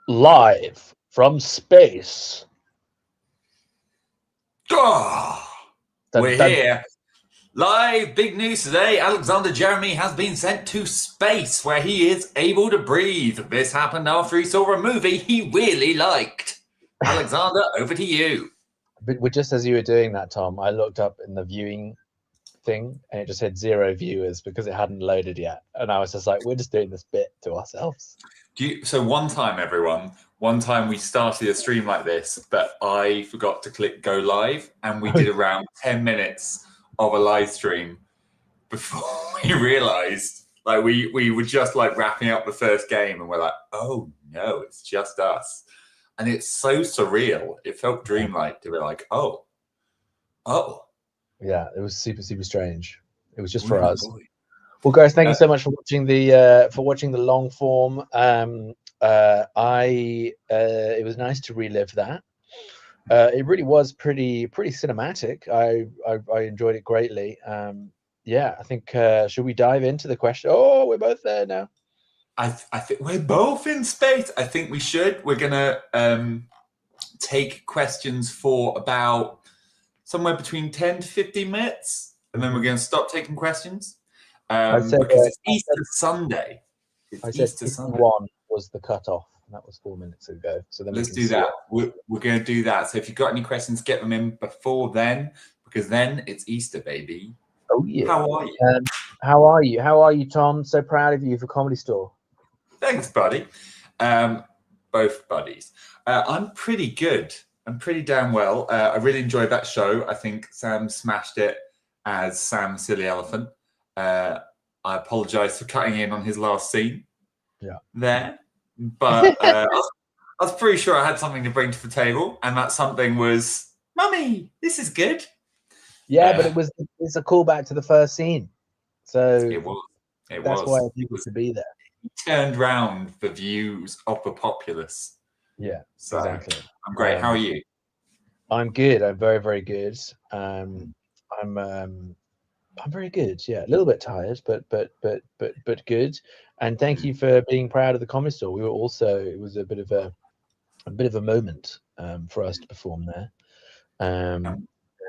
live from space. Oh, Dun, we're dun. here. Live, big news today. Alexander Jeremy has been sent to space where he is able to breathe. This happened after he saw a movie he really liked. Alexander, over to you. But just as you were doing that, Tom, I looked up in the viewing thing and it just said 0 viewers because it hadn't loaded yet. And I was just like, we're just doing this bit to ourselves. So one time, everyone, we started a stream like this, but I forgot to click go live, and we did around 10 minutes of a live stream before we realized, like, we were just like wrapping up the first game, and we're like, oh no, it's just us. And it's so surreal. It felt dreamlike to be like, oh. Yeah, it was super, super strange. It was just for us. Well, guys, thank you so much for watching the long form. It was nice to relive that. It really was pretty cinematic. I enjoyed it greatly. Yeah, I think should we dive into the question? Oh, we're both there now. I think we're both in space. I think we should. We're gonna take questions for about somewhere between 10 to 15 minutes, and then we're going to stop taking questions because it's Easter Sunday. I said 51 was the cutoff, and that was 4 minutes ago. So then let's do that. We're going to do that. So if you've got any questions, get them in before then, because then it's Easter, baby. Oh yeah. How are you? How are you? How are you, Tom? So proud of you for Comedy Store. Thanks, buddy. Both buddies. I'm pretty good. I'm pretty damn well. I really enjoyed that show. I think Sam smashed it as Sam Silly Elephant. I apologize for cutting in on his last scene. Yeah. There. But I was pretty sure I had something to bring to the table, and that something was, Mummy, this is good. Yeah, but it's a callback to the first scene. So it was. That's why I think it was to be there. He turned round the views of the populace. Yeah, so, exactly. I'm great. How are you? I'm good. I'm very, very good. I'm very good. Yeah, a little bit tired, but good. And thank you for being proud of the Comedy Store. We were also, it was a bit of a moment for us to perform there.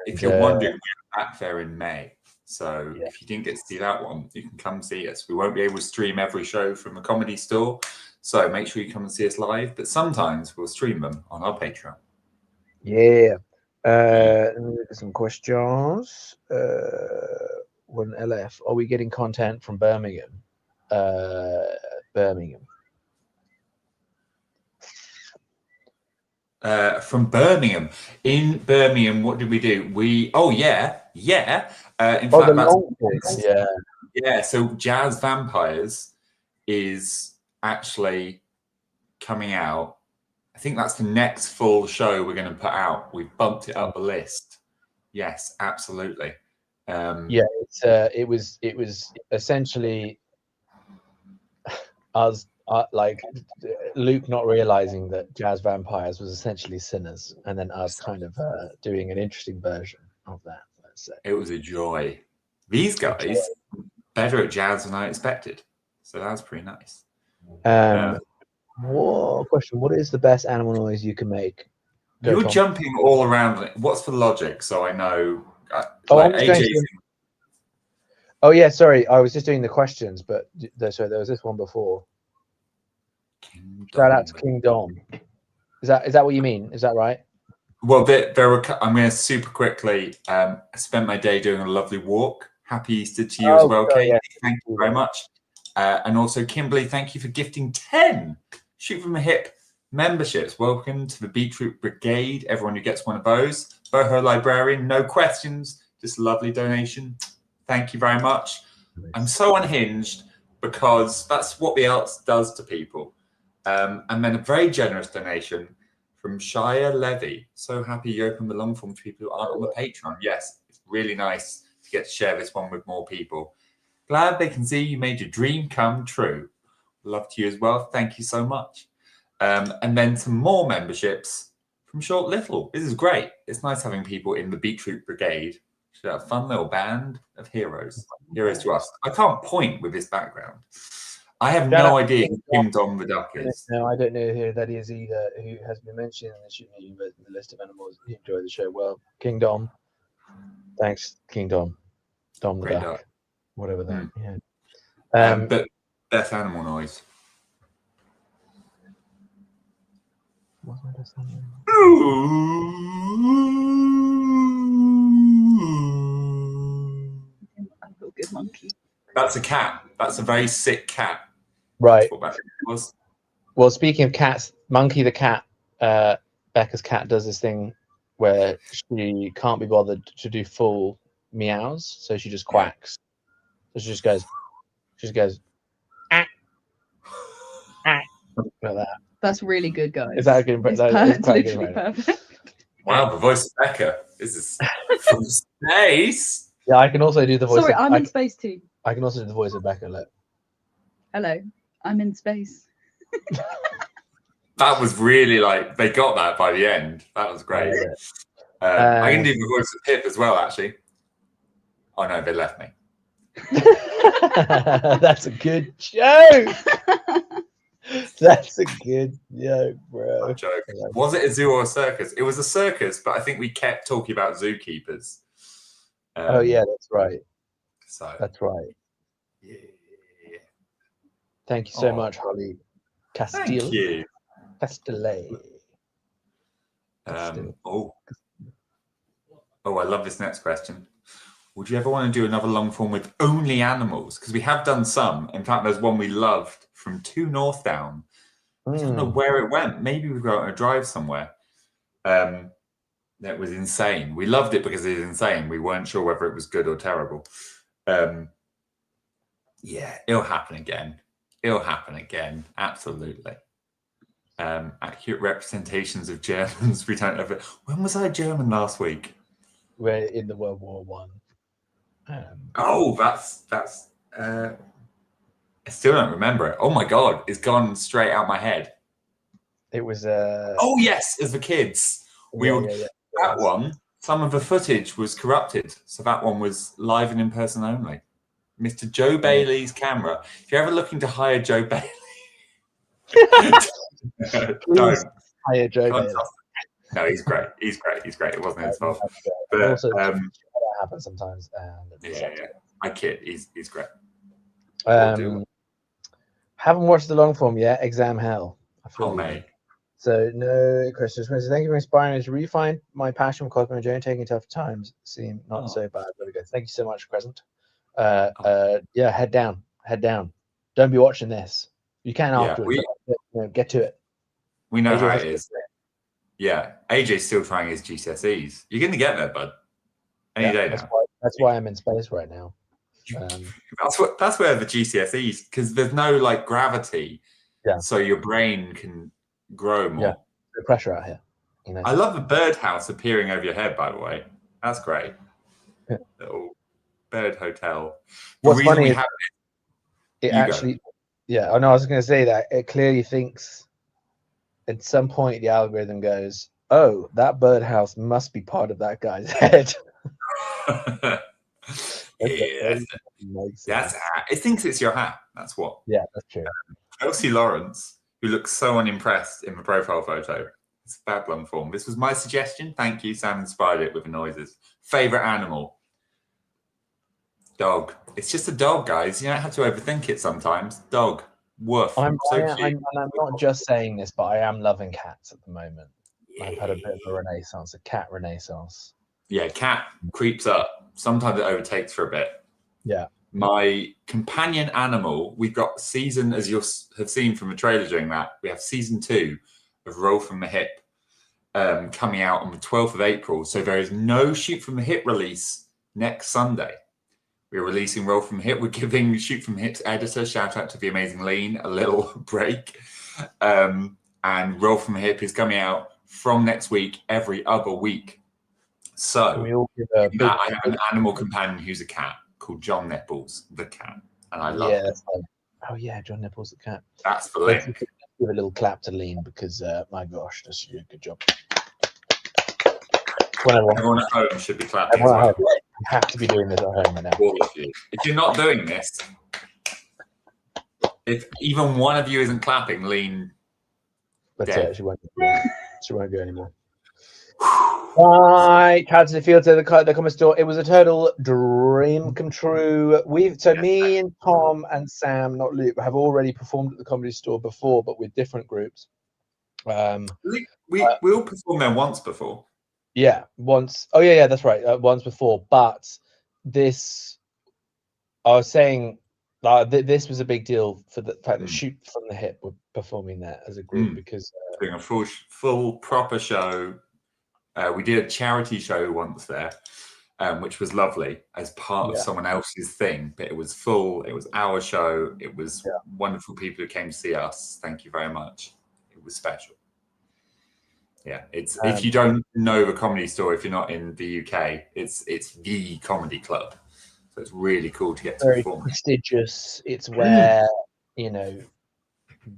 If you're wondering, we're back there in May. So if you didn't get to see that one, you can come see us. We won't be able to stream every show from a Comedy Store, so make sure you come and see us live. But sometimes we'll stream them on our Patreon. Yeah. Let me look at some questions. When LF, are we getting content from Birmingham? Birmingham. From Birmingham. In Birmingham, what did we do? In fact, so Jazz Vampires is actually coming out. I think that's the next full show we're going to put out. We've bumped it up the list. Yes, absolutely. It was essentially us like Luke not realizing that Jazz Vampires was essentially Sinners, and then us kind of doing an interesting version of that. Let's say it was a joy. These guys better at jazz than I expected, so that was pretty nice. What is the best animal noise you can make? You're jumping all around. What's the logic? So I know. Oh yeah, sorry. I was just doing the questions, but sorry, there was this one before. Shout out to King Dom. Is that what you mean? Is that right? Well, there were. I'm going to super quickly. I spent my day doing a lovely walk. Happy Easter to you as well, Kate. Yeah. Thank you very much. And also, Kimberly, thank you for gifting 10 Shoot from the Hip memberships. Welcome to the Beetroot Brigade. Everyone who gets one of those. Boho Librarian, no questions, just a lovely donation. Thank you very much. Nice. I'm so unhinged because that's what the arts does to people. And then a very generous donation from Shia Levy. So happy you opened the long form for people who aren't on the Patreon. Yes, it's really nice to get to share this one with more people. Glad they can see you made your dream come true. Love to you as well. Thank you so much. And then some more memberships from Short Little. This is great. It's nice having people in the Beetroot Brigade. It's a fun little band of heroes. Heroes to us. I can't point with this background. I have no idea who King Dom the Duck is. No, I don't know who that is either, who has been mentioned in the list of animals who enjoy the show. Well, King Dom. Thanks, King Dom. Dom the Duck. Whatever that. Yeah. But best animal noise. What's my best animal noise? Good monkey. That's a cat. That's a very sick cat. Right. That's what that was. Well, speaking of cats, Monkey the cat, Becca's cat does this thing where she can't be bothered to do full meows, so she just quacks. So she just goes, ah, ah, like that. That's really good, guys. Is that a good? It's literally perfect. Wow, the voice of Becca. This is from space. Yeah, I can also do the voice. Sorry, I'm in space too. I can also do the voice of Becca. Look. Hello, I'm in space. That was really like they got that by the end. That was great. I can do the voice of Pip as well, actually. Oh no, they left me. That's a good joke. That's a good joke, bro. I'm joking. Was it a zoo or a circus? It was a circus, but I think we kept talking about zookeepers. Oh yeah, that's right. So that's right. Yeah. Thank you so much, Holly Castile. Thank you. Castile. Oh, I love this next question. Would you ever want to do another long form with only animals? Because we have done some. In fact, there's one we loved from 2 North Down. I don't know where it went. Maybe we go on a drive somewhere. That was insane. We loved it because it was insane. We weren't sure whether it was good or terrible. Yeah, it'll happen again. It'll happen again. Absolutely. Accurate representations of Germans. We don't ever. When was I German last week? We're in the World War One. That's. I still don't remember it. Oh my god, it's gone straight out my head. It was. Oh yes, as the kids, that one. Some of the footage was corrupted, so that one was live and in person only. Mr. Joe Bailey's camera. If you're ever looking to hire Joe Bailey, don't hire Joe Bailey. No, he's great. He's great. He's great. It wasn't his fault. But also, that happens sometimes. I kid. He's great. Haven't watched the long form yet. Exam hell. Mate. So no questions. Thank you for inspiring me to refine my passion for Cosmo Joe and taking tough times seem not so bad. Very good. Thank you so much, Crescent. Yeah, head down. Don't be watching this. You can afterwards. Get to it. We know how it is. Yeah, AJ's still trying his GCSEs. You're going to get there, bud. Any day now. That's why I'm in space right now. That's where the GCSEs, because there's no like gravity. Yeah. So your brain can grow more. Yeah. The pressure out here. You know? I love the birdhouse appearing over your head, by the way. That's great. Yeah. Little bird hotel. What's funny is it actually. Yeah, I know. I was going to say that it clearly thinks. At some point, the algorithm goes, "Oh, that birdhouse must be part of that guy's head." It thinks it's your hat. That's what. Yeah, that's true. Elsie Lawrence, who looks so unimpressed in the profile photo. It's a bad long form. This was my suggestion. Thank you. Sam inspired it with the noises. Favorite animal? Dog. It's just a dog, guys. You don't have to overthink it sometimes. Dog. Woof. I'm not just saying this, but I am loving cats at the moment. Yeah. I've had a bit of a renaissance, a cat renaissance. Yeah, cat creeps up. Sometimes it overtakes for a bit. Yeah. My companion animal, we've got season, as you'll have seen from the trailer during that, we have season 2 of Roll from the Hip coming out on the 12th of April. So there is no Shoot from the Hip release next Sunday. We're releasing Roll from the Hip. We're giving Shoot from the Hip's editor, shout out to the amazing Lean, a little break. And Roll from the Hip is coming out from next week, every other week. So I have an animal companion who's a cat called John Nipples, the cat. And I love him. Oh, yeah, John Nipples, the cat. That's the link. Give a little clap to Lean because, my gosh, does she do a good job. Everyone at home should be clapping as well. You have to be doing this at home right now. All of you. If you're not doing this, If even one of you isn't clapping, Lean. That's it. She won't go anymore. Right, Cards in the Field to the Comic Store. It was a total dream come true. Me and Tom and Sam, not Luke, have already performed at the Comedy Store before, but with different groups. We all performed there once before. Yeah, once. Oh yeah, that's right. Once before, but this, I was saying, this was a big deal for the fact that Shoot from the Hip were performing there as a group because doing a full proper show. We did a charity show once there, which was lovely as part of someone else's thing, but it was full. It was our show. It was wonderful people who came to see us. Thank you very much. It was special. Yeah, it's if you don't know the Comedy Store, if you're not in the UK, it's the comedy club. So it's really cool to get to very perform. Prestigious. It's where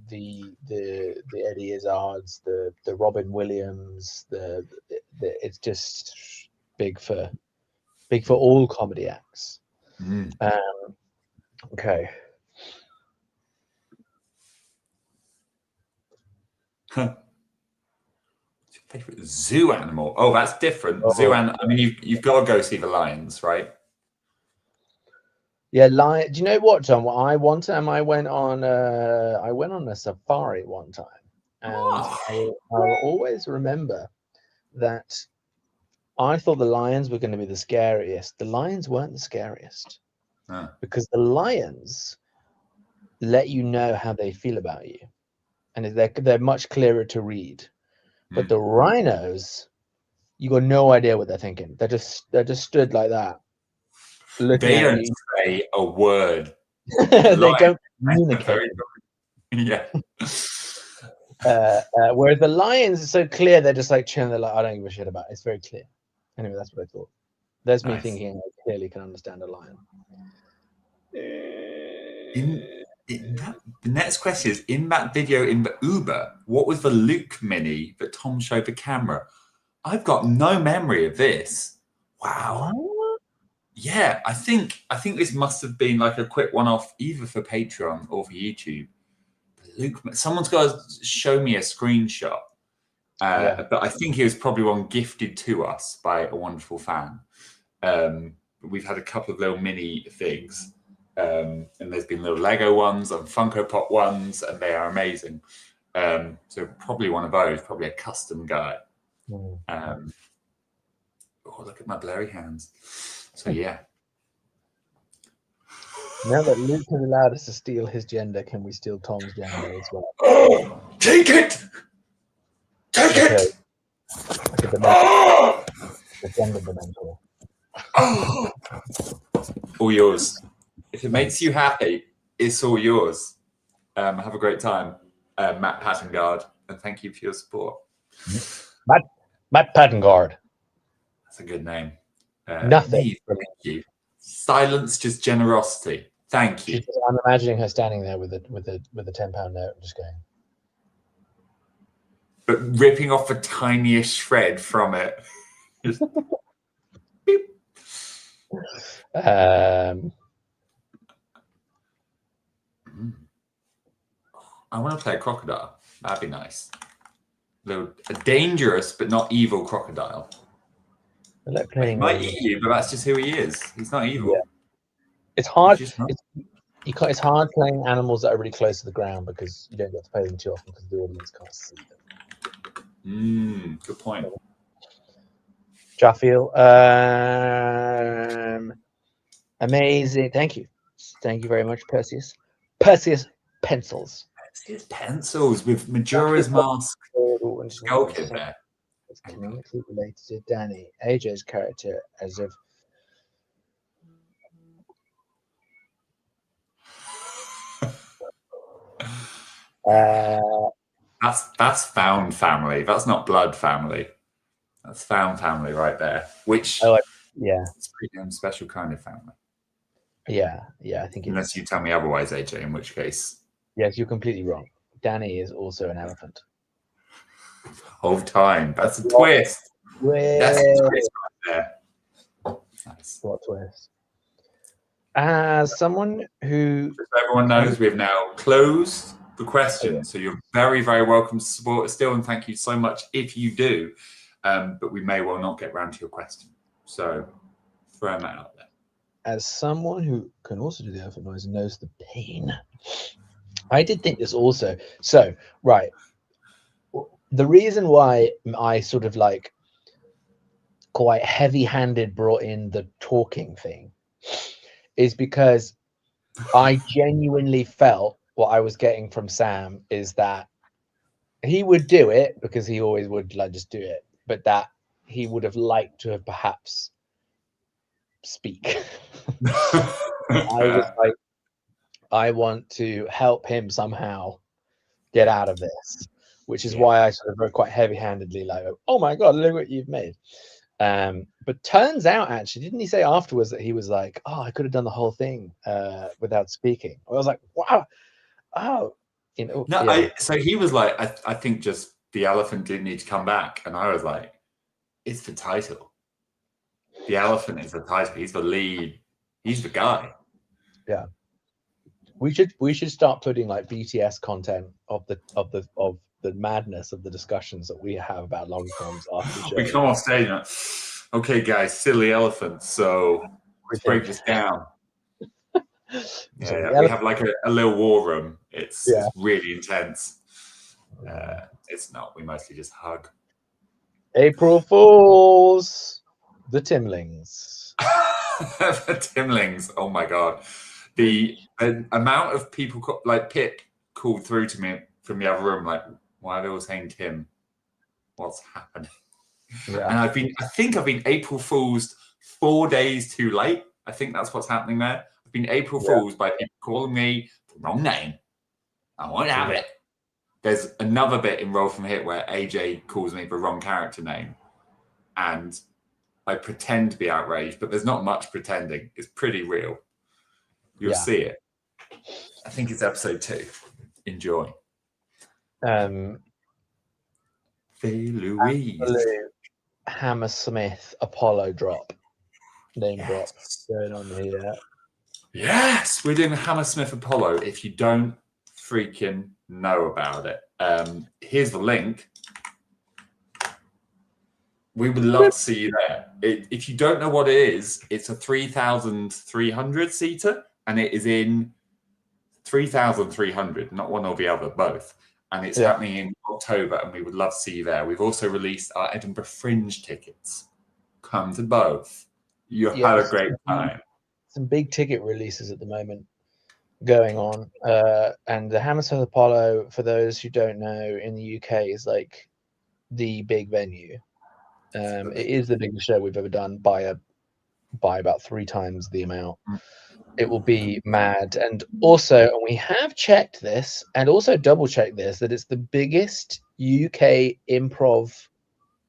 the Eddie Izzards, the Robin Williams, it's just big for all comedy acts. Okay. Favorite zoo animal? Oh, that's different. Zoo animal. I mean, you've got to go see the lions, right? Yeah, lion. Do you know what, John? What I went on a safari one time, and I'll always remember that I thought the lions were going to be the scariest. The lions weren't the scariest because the lions let you know how they feel about you, and they're much clearer to read. But the rhinos, you got no idea what they're thinking. They're just stood like that, looking they at don't you. say a word. They don't communicate. Yeah. Whereas the lions are so clear, they're just like chilling. They're like, I don't give a shit about it. It's very clear. Anyway, that's what I thought. There's me thinking I clearly can understand a lion. The next question is, in that video in the Uber, what was the Luke Mini that Tom showed the camera? I've got no memory of this. Wow. What? Yeah, I think this must have been like a quick one-off, either for Patreon or for YouTube. Luke, someone's got to show me a screenshot. But I think it was probably one gifted to us by a wonderful fan. We've had a couple of little mini things. And there's been little Lego ones and Funko Pop ones, and they are amazing. So probably one of those, probably a custom guy. Oh, look at my blurry hands. So yeah. Now that Luke has allowed us to steal his gender, can we steal Tom's gender as well? Oh, take it! Take it! Like the gender dementor. All yours. If it makes you happy, it's all yours. Have a great time, Matt Pattengard, and thank you for your support. Matt Pattengard. That's a good name. Nothing. Thank you. Silence, just generosity. Thank you. I'm imagining her standing there with a £10 note, and just going. But ripping off the tiniest shred from it. Just beep. I want to play a crocodile. That'd be nice. A dangerous but not evil crocodile. He might eat you, but that's just who he is. He's not evil. Yeah. It's hard. It's hard playing animals that are really close to the ground because you don't get to play them too often because the audience can't see them. Good point. Jaffiel, amazing. Thank you very much, Perseus. Perseus pencils. Perseus pencils with Majora's Mask. Skull Kid there. It's canonically related to Danny, AJ's character, as if. That's found family. That's not blood family. That's found family right there. Which it's a pretty special kind of family. Yeah, I think. Unless you tell me otherwise, AJ. In which case, yes, you're completely wrong. Danny is also an elephant. Whole time. That's a twist. That's a twist right there. Nice. What twist? As someone who, Just so everyone knows, we've now closed the questions, so you're very, very welcome to support us still, and thank you so much if you do. But we may well not get round to your question, so throw them out there. As someone who can also do the elephant noise and knows the pain, I did think this also. So, right, the reason why I sort of like quite heavy-handed brought in the talking thing is because I genuinely felt what I was getting from Sam is that he would do it because he always would like just do it, but that he would have liked to have perhaps speak. I was like, I want to help him somehow get out of this, which is why I sort of wrote quite heavy-handedly like, oh my god, look what you've made. But turns out, actually, didn't he say afterwards that he was like, oh, I could have done the whole thing without speaking? I was like, wow. Oh, you know. No, yeah. So he was like, I think just the elephant didn't need to come back. And I was like, it's the title. The elephant is the title. He's the lead. He's the guy. Yeah. We should start putting like BTS content of the madness of the discussions that we have about long forms after the show. We come off stage and okay, guys, silly elephants. So let's break this down. We have like a little war room. It's really intense. It's not. We mostly just hug. April Fools, the Timlings. The Timlings. Oh my god, the amount of people like Pip called through to me from the other room, like, why are they all saying Tim? What's happening? Yeah. And I think I've been April Fool's 4 days too late. I think that's what's happening there. I've been April Fool's by people calling me the wrong name. I won't have it. There's another bit in Roll From Hit where AJ calls me the wrong character name, and I pretend to be outraged, but there's not much pretending. It's pretty real. You'll see it. I think it's episode 2. Enjoy. Louise. Hammersmith Apollo drop. Name drop going on here. Yes, we're doing a Hammersmith Apollo. If you don't freaking know about it, here's the link. We would love to see you there. If you don't know what it is, it's a 3,300 seater, and it is in 3,300, not one or the other, both. And it's happening in October, and we would love to see you there. We've also released our Edinburgh Fringe tickets. Come to both. You've had a great time. Some big ticket releases at the moment going on. And the Hammersmith Apollo, for those who don't know, in the UK is like the big venue. It is the biggest show we've ever done by about 3 times the amount. It will be mad. And also, and we have checked this and also double checked this, that it's the biggest UK improv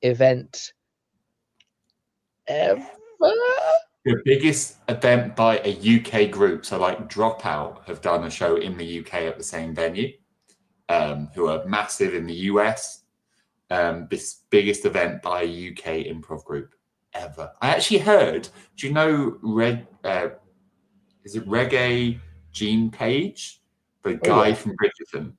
event ever. The biggest event by a UK group. So like Dropout have done a show in the UK at the same venue, who are massive in the US. This biggest event by a UK improv group ever. I actually heard, do you know is it Reggae Gene Page? The guy from Bridgerton.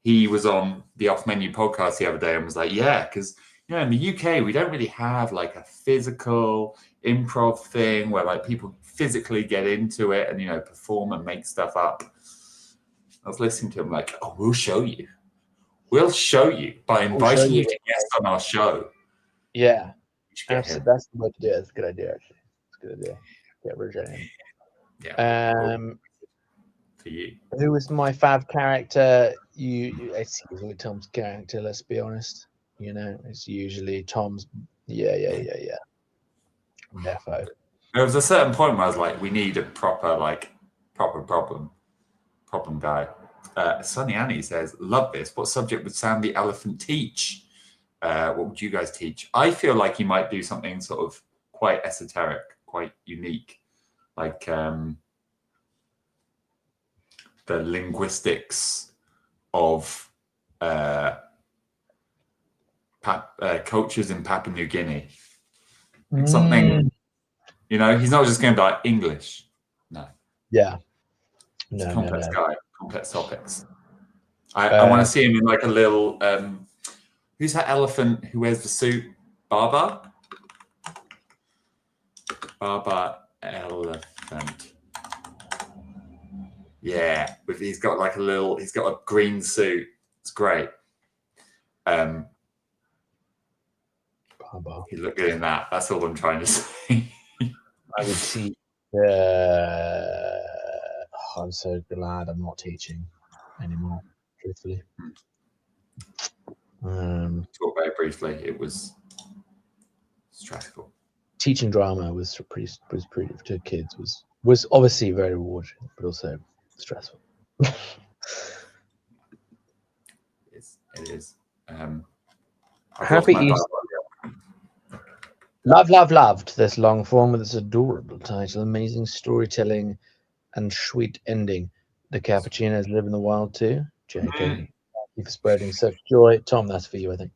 He was on the Off Menu podcast the other day and was like, yeah, because in the UK, we don't really have like a physical improv thing where like people physically get into it and, perform and make stuff up. I was listening to him like, oh, we'll show you. We'll show you by inviting you to guest on our show. Yeah. That's the way to do it. It's a good idea, actually. It's a good idea. Get Reggie. Yeah. For you. Who was my fav character? It's usually Tom's character, let's be honest. It's usually Tom's. Yeah. Defo. There was a certain point where I was like, we need a proper problem guy. Sunny Annie says, love this. What subject would Sam the Elephant teach? What would you guys teach? I feel like he might do something sort of quite esoteric, quite unique, like the linguistics of cultures in Papua New Guinea. Something, he's not just going to be like English. No, Yeah. He's No, a complex no. guy, complex topics. I want to see him in like a little. Who's that elephant who wears the suit? Baba elephant. Yeah, he's got like he's got a green suit. It's great. Baba. He looked good in that. That's all I'm trying to say. I would see. I'm so glad I'm not teaching anymore, truthfully. Talk very briefly. It was stressful. Teaching drama was pretty to kids was obviously very rewarding, but also stressful. It is. Happy Easter. Loved this long form with its adorable title, amazing storytelling, and sweet ending. The cappuccinos live in the wild too. JK, thank you for spreading such joy. Tom, that's for you, I think.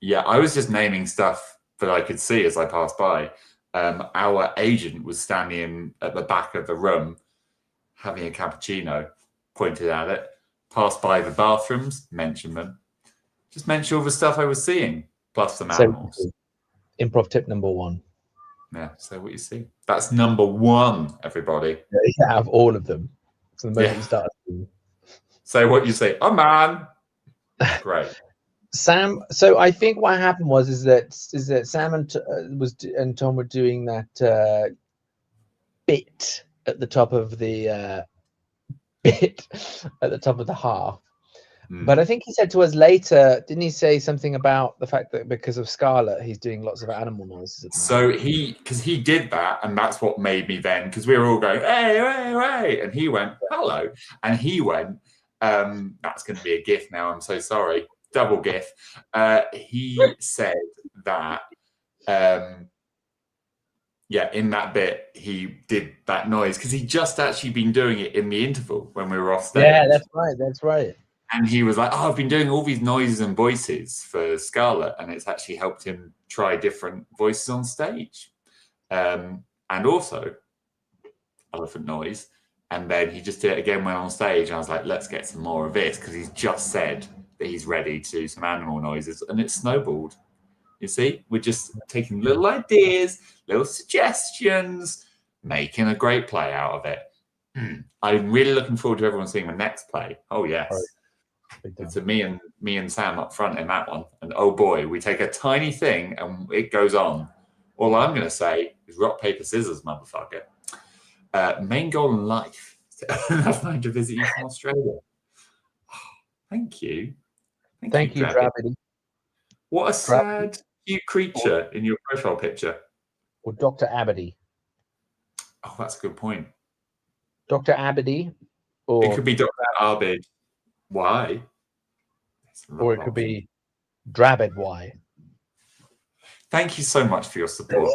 Yeah, I was just naming stuff that I could see as I passed by. Our agent was standing at the back of the room having a cappuccino, pointed at it, passed by the bathrooms, mentioned them. Just mention all the stuff I was seeing, plus some animals. Improv tip number 1. Yeah, so what you see. That's number 1, everybody. Yeah, you have all of them. So the moment you start. Say what you say. Oh, man. Great. Sam, so I think what happened is that Sam and Tom were doing that bit at the top of the half. But I think he said to us later, didn't he say something about the fact that because of Scarlet, he's doing lots of animal noises? So because he did that, and that's what made me then, because we were all going, hey, hey, hey, and he went, hello, and he went, that's going to be a GIF now, I'm so sorry, double GIF. He said that, in that bit, he did that noise, because he'd just actually been doing it in the interval when we were off stage. Yeah, that's right. And he was like, I've been doing all these noises and voices for Scarlet, and it's actually helped him try different voices on stage. And also elephant noise. And then he just did it again when on stage. And I was like, let's get some more of this, because he's just said that he's ready to do some animal noises. And it snowballed. You see, we're just taking little ideas, little suggestions, making a great play out of it. I'm really looking forward to everyone seeing the next play. Oh, yes. Right. It's me and Sam up front in that one, and oh boy, we take a tiny thing and it goes on. All I'm going to say is rock paper scissors, motherfucker. Main goal in life is to earn enough money to visit you from Australia. Oh, thank you, Drabbity. What a sad, cute creature in your profile picture. Or Dr. Abedy. Oh, that's a good point. Dr. Abedy, or it could be Dr. Arbid. Why? Or it could be Drabbed Y. Thank you so much for your support.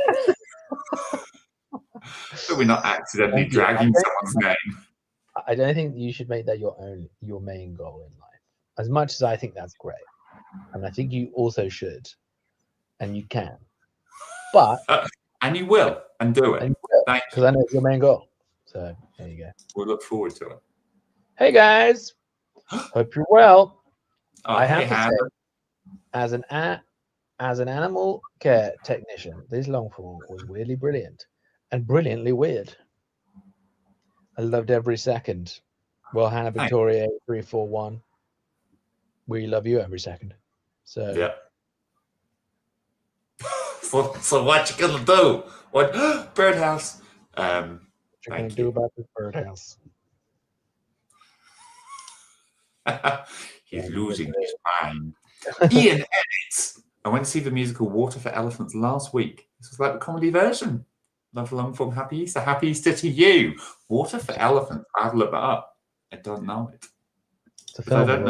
So we're not accidentally dragging someone's name. I don't think you should make that your main goal in life. As much as I think that's great, and I think you also should, and you can. But and you will, and do it. Because I know it's your main goal. So there you go. We'll look forward to it. Hey guys, hope you're well. Oh, I have to say, as an animal care technician, this long form was weirdly brilliant and brilliantly weird. I loved every second. Well, Hannah Victoria 341, we love you every second. So yeah. So what you gonna do? What birdhouse? What you gonna do about this birdhouse? He's losing his mind. Ian Edits. I went to see the musical Water for Elephants last week. This was like the comedy version. Love long form. Happy Easter. Happy Easter to you. Water for Elephants. I've looked that up. I don't know it. It's a film. I don't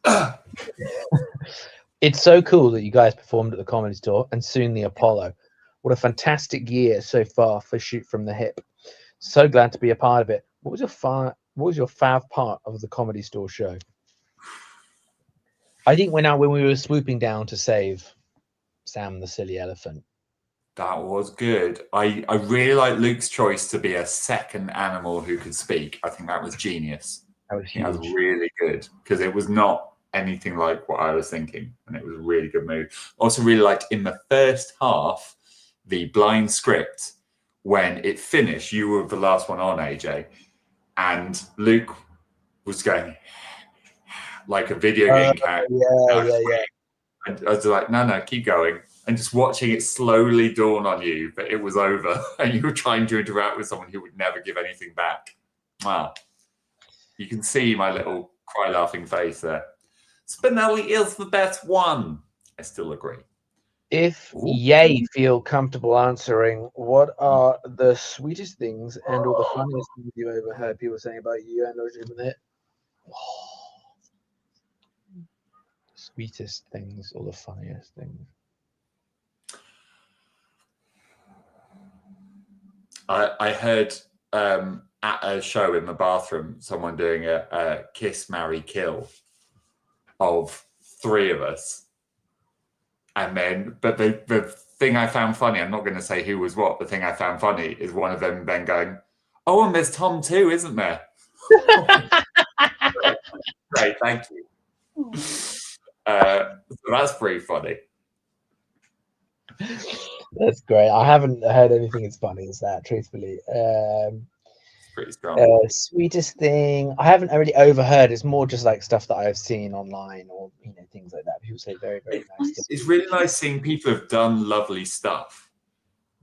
know. It's so cool that you guys performed at the Comedy Store and soon the Apollo. What a fantastic year so far for Shoot from the Hip. So glad to be a part of it. What was your fav part of the Comedy Store show? I think when we were swooping down to save Sam the silly elephant. That was good. I really like Luke's choice to be a second animal who could speak. I think that was genius. That was huge. That was really good because it was not anything like what I was thinking, and it was a really good move. Also, really liked in the first half the blind script when it finished. You were the last one on, AJ, and Luke was going like a video game character. Yeah. And I was like, no, keep going. And just watching it slowly dawn on you that it was over and you were trying to interact with someone who would never give anything back. Wow. You can see my little cry laughing face there. Spinelli is the best one. I still agree. If Yay feel comfortable answering, what are the sweetest things and or the funniest things you've overheard people saying about you and or Jim? Sweetest things or the funniest things? I heard at a show in the bathroom someone doing a kiss, marry, kill of three of us. And then, but the thing I found funny, I'm not going to say who was what, the thing I found funny is one of them then going, oh, and there's Tom too, isn't there? Great, thank you. So that's pretty funny. That's great. I haven't heard anything as funny as that, truthfully. Pretty strong. Sweetest thing I haven't really overheard. It's more just like stuff that I've seen online or things like that. People say very, very nice things. It's really nice seeing people who've done lovely stuff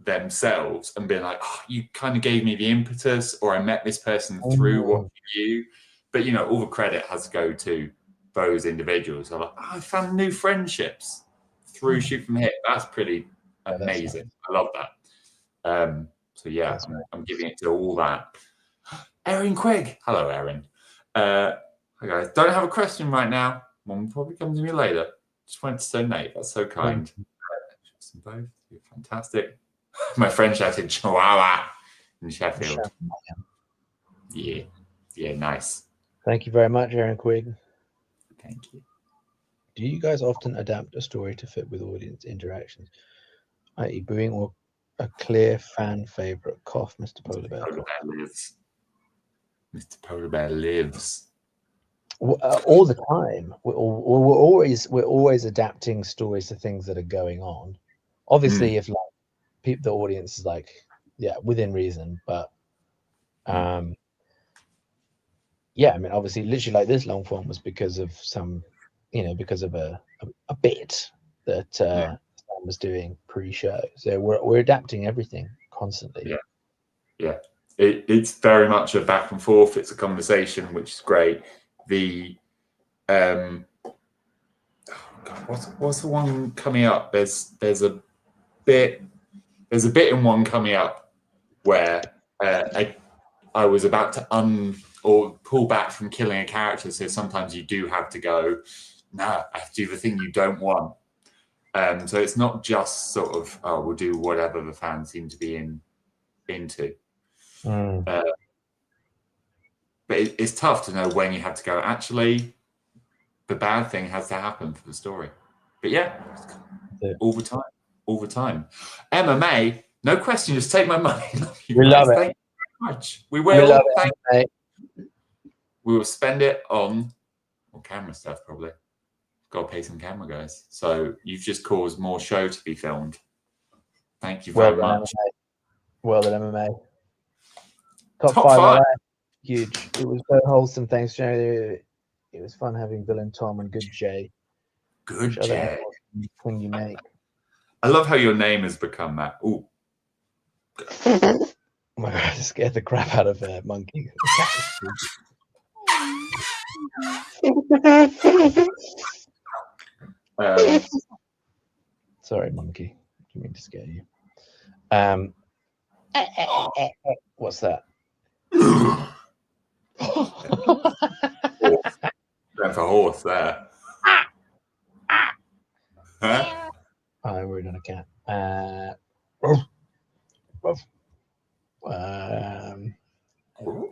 themselves and being like, oh, you kind of gave me the impetus, or I met this person through watching you. But all the credit has to go to those individuals. I'm like, oh, I found new friendships through Shoot From Hip. That's pretty amazing. I love that. So yeah, I'm giving it to all that. Erin Quigg. Hello, Erin. Hi guys. Don't have a question right now. One will probably come to me later. Just wanted to say, Nate, that's so kind. Both, you're fantastic. My friend shouted Chihuahua in Sheffield. Yeah, nice. Thank you very much, Erin Quigg. Thank you. Do you guys often adapt a story to fit with audience interactions, i.e. booing or a clear fan favorite? Cough, Mr. Polar Bear. Polar Bear lives. Mr. Polar Bear lives. All the time. We're always adapting stories to things that are going on. Obviously, if the audience is like, within reason, but obviously, literally like this long form was because of some, because of a bit that Sam was doing pre-show. So we're adapting everything constantly. Yeah. It's very much a back and forth. It's a conversation, which is great. The what's the one coming up? There's a bit in one coming up where I was about to pull back from killing a character. So sometimes you do have to go, no, I have to do the thing you don't want. So it's not just sort of, we'll do whatever the fans seem to be into. But it's tough to know when you have to go, actually, the bad thing has to happen for the story. But all the time. MMA, no question, just take my money. We love it. Thank you very much. We will. We will spend it on camera stuff, probably. Got to pay some camera guys. So you've just caused more show to be filmed. Thank you very much. Well done, MMA. Top five. Huge. It was so wholesome. Thanks, Joe. It was fun having Bill and Tom and Good Jay. Good Jay. Thing you make. I love how your name has become that. Ooh. Oh my God, I scared the crap out of Monkey. Sorry, Monkey. Didn't mean to scare you. What's that? Going for horse there. Huh? I worried on a cat. I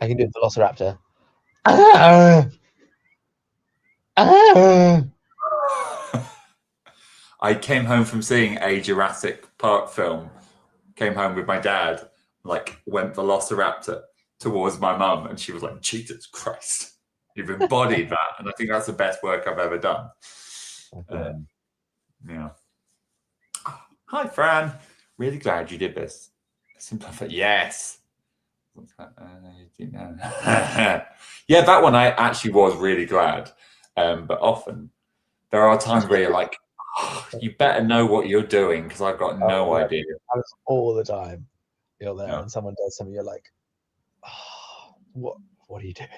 can do the Velociraptor. I came home from seeing a Jurassic Park film came home with my dad, like went Velociraptor towards my mum, and she was like, Jesus Christ, you've embodied that. And I think that's the best work I've ever done. Yeah. Hi, Fran. Really glad you did this. Simplify. Yes. Yeah, that one I actually was really glad. But often there are times where you're like, oh, you better know what you're doing because I've got no idea. All the time. You're there and someone does something, you're like, oh, what are you doing?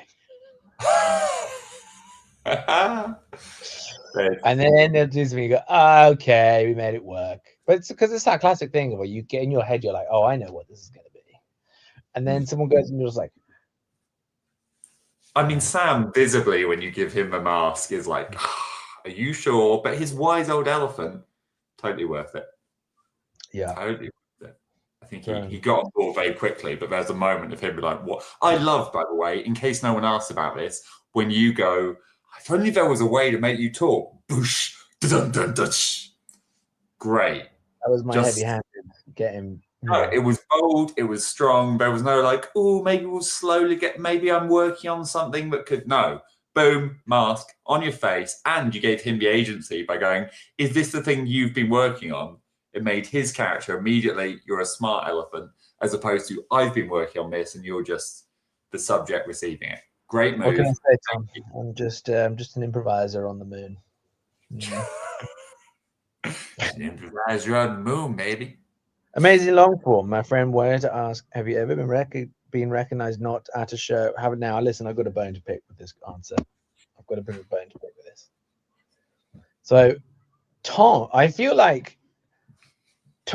And then they'll do something, you go, okay, we made it work. But it's because it's that classic thing where you get in your head, you're like, oh, I know what this is going to be. And then someone goes and you're just like, I mean, Sam visibly, when you give him a mask, is like, are you sure? But his wise old elephant, totally worth it. Yeah. Totally worth it. I think he got on board very quickly, but there's a moment of him be like, what? I love, by the way, in case no one asks about this, when you go, if only there was a way to make you talk. Boosh, dun, dun, dun, great. That was my heavy-handed getting. No, it was bold. It was strong. There was no like, oh, maybe we'll slowly get. Maybe I'm working on something that could. No, boom, mask on your face, and you gave him the agency by going, "Is this the thing you've been working on?" It made his character immediately. You're a smart elephant, as opposed to I've been working on this, and you're just the subject receiving it. Great move. What can I say, Tom? I'm just an improviser on the moon. An improviser on the moon, baby. Amazing long form. My friend wanted to ask, have you ever been recognized not at a show? Haven't now. Listen, I've got a bone to pick with this answer. I've got a bit of a bone to pick with this. So, Tom, I feel like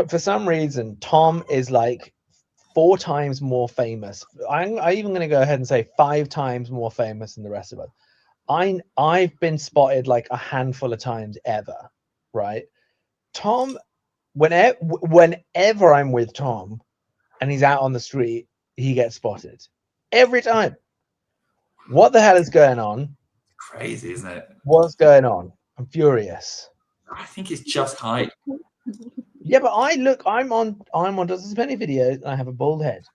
for some reason, Tom is like 4 times more famous. I'm even going to go ahead and say 5 times more famous than the rest of us. I've been spotted like a handful of times ever, right? Tom, whenever I'm with Tom and he's out on the street, he gets spotted every time. What the hell is going on? Crazy, isn't it? What's going on? I'm furious. I think it's just height. Yeah, but I'm on Doesn't Penny videos and I have a bald head.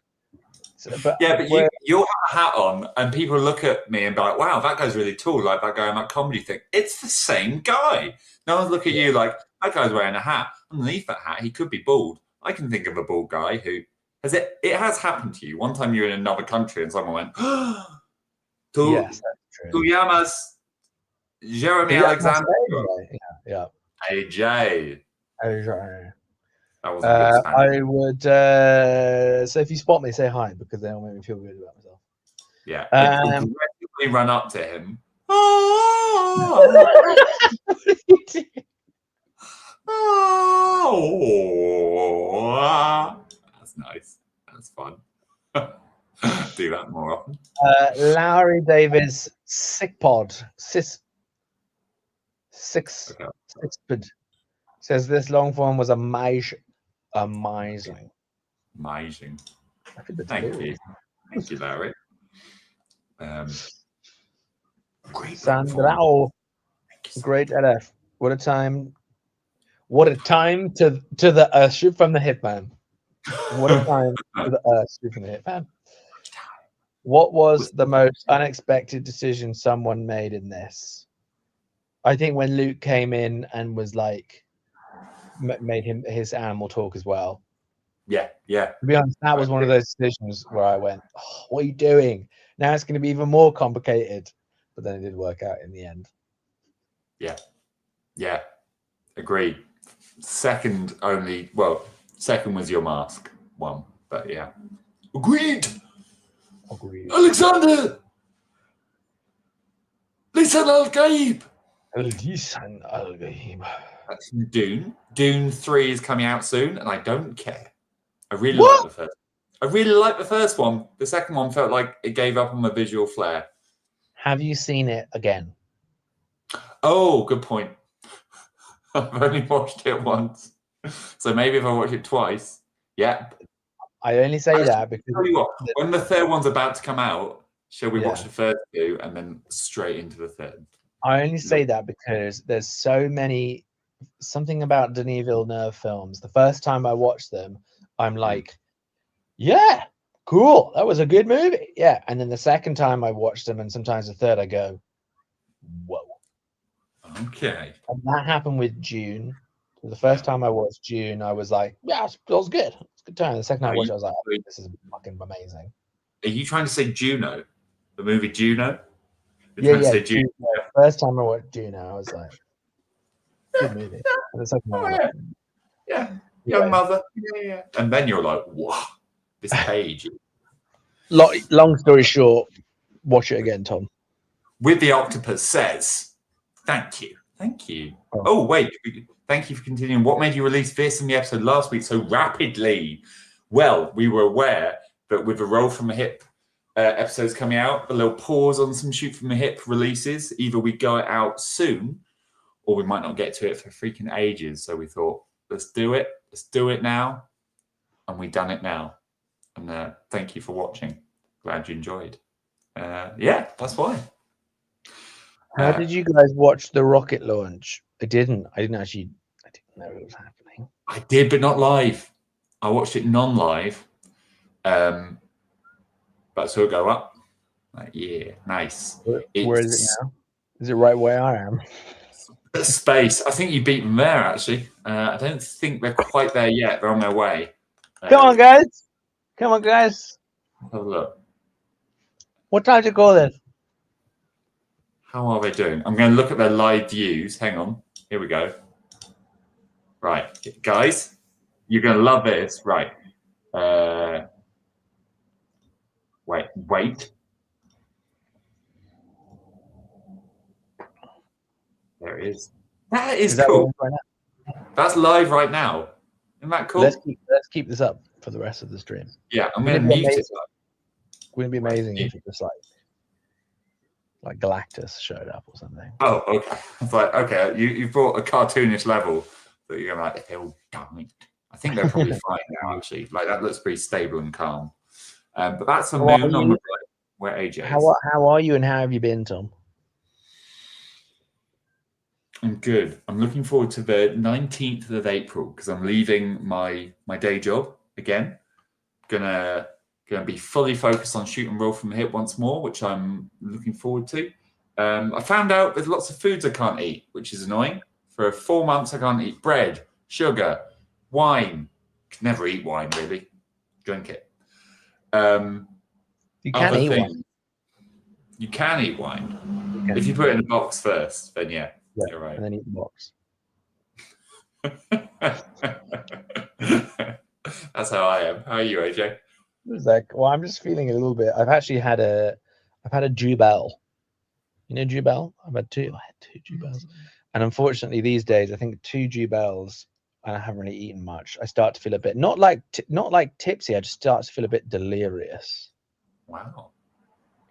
So, but you'll have a hat on and people look at me and be like, wow, that guy's really tall, like that guy in that comedy thing. It's the same guy. No one's look at you like, that guy's wearing a hat. Underneath that hat, he could be bald. I can think of a bald guy who it has happened to you. One time you were in another country and someone went, yes, that's true. Tu llamas Jeremy Alexander. Yeah. AJ. AJ. That wasn't good. I would so if you spot me, say hi because they'll make me feel good about myself. Yeah. If run up to him. That's nice. That's fun. Do that more often. Lowry Davis Sickpod Sixpod says this long form was amazing. Thank you. Thank you, Larry. Great Sandrao. Great LF. What a time. What a time to the shoot from the Hitman. What a time to the shoot from the Hitman. What was the most unexpected decision someone made in this? I think when Luke came in and was like, made him his animal talk as well. Yeah. To be honest, that was one of those decisions where I went, oh, what are you doing? Now it's going to be even more complicated. But then it did work out in the end. Yeah. Agreed. Second was your mask one, but yeah. Agreed. Alexander! Lisan al-Gaib! Lisan al-Gaib. That's Dune. Dune 3 is coming out soon, and I don't care. I really like the first. I really like the first one. The second one felt like it gave up on the visual flair. Have you seen it again? Oh, good point. I've only watched it once. So maybe if I watch it twice. Yeah. I only say that because tell you what, when the third one's about to come out, shall we watch the first 2 and then straight into the third? I only say that because there's something about Denis Villeneuve films. The first time I watched them, I'm like, yeah, cool. That was a good movie. Yeah. And then the second time I watched them, and sometimes the third, I go, whoa. Okay. And that happened with June. The first time I watched June, I was like, yeah, it was good. It's a good time. The second time I watched it, I was like, oh, this is fucking amazing. Are you trying to say Juno? The movie Juno? Yeah. Juno. First time I watched Juno, I was like, good movie. And the second time, like, Young mother. Yeah. And then you're like, wow, this page. Long story short, watch it again, Tom. With the Octopus says, thank you. Thank you. Oh, wait. Thank you for continuing. What made you release this in the episode last week so rapidly? Well, we were aware that with the Roll from the Hip episodes coming out, a little pause on some Shoot from the Hip releases. Either we go out soon or we might not get to it for freaking ages. So we thought, let's do it. Let's do it now. And we've done it now. And thank you for watching. Glad you enjoyed. Yeah, that's why. How did you guys watch the rocket launch? I didn't know it was happening. I did, but not live. I watched it non-live. But I saw it go up. Like, yeah, nice. Where is it now? Is it right where I am? Space. I think you beat them there, actually. I don't think they're quite there yet. They're on their way. Come on, guys. Come on, guys. Have a look. What time to call this? How are they doing? I'm going to look at their live views. Hang on. Here we go. Right. Guys, you're going to love this. Right. Wait. There it is. That is cool. Right now? That's live right now. Isn't that cool? Let's keep this up for the rest of the stream. Yeah, I'm going to mute it. Wouldn't it be amazing if it just like Galactus showed up or something? Oh, okay. It's like, okay, you brought a cartoonish level that you're like, they're all died. I think they're probably fine now, actually. Like, that looks pretty stable and calm. But that's a moon on the right where AJ is. How are you and how have you been, Tom? I'm good. I'm looking forward to the 19th of April because I'm leaving my day job again. Gonna be fully focused on Shoot and Roll from the Hip once more, which I'm looking forward to. I found out there's lots of foods I can't eat, which is annoying. For 4 months, I can't eat bread, sugar, wine. Can never eat wine, really. Drink it. You can eat wine. You can eat wine. If you put it in a box first, then yeah, you're right. And then eat the box. That's how I am. How are you, AJ? It was like, well, I'm just feeling a little bit. I've had a Jubel. You know Jubel? I had two Jubels, and unfortunately these days I think 2 Jubels, and I haven't really eaten much. I start to feel a bit not like tipsy. I just start to feel a bit delirious. Wow.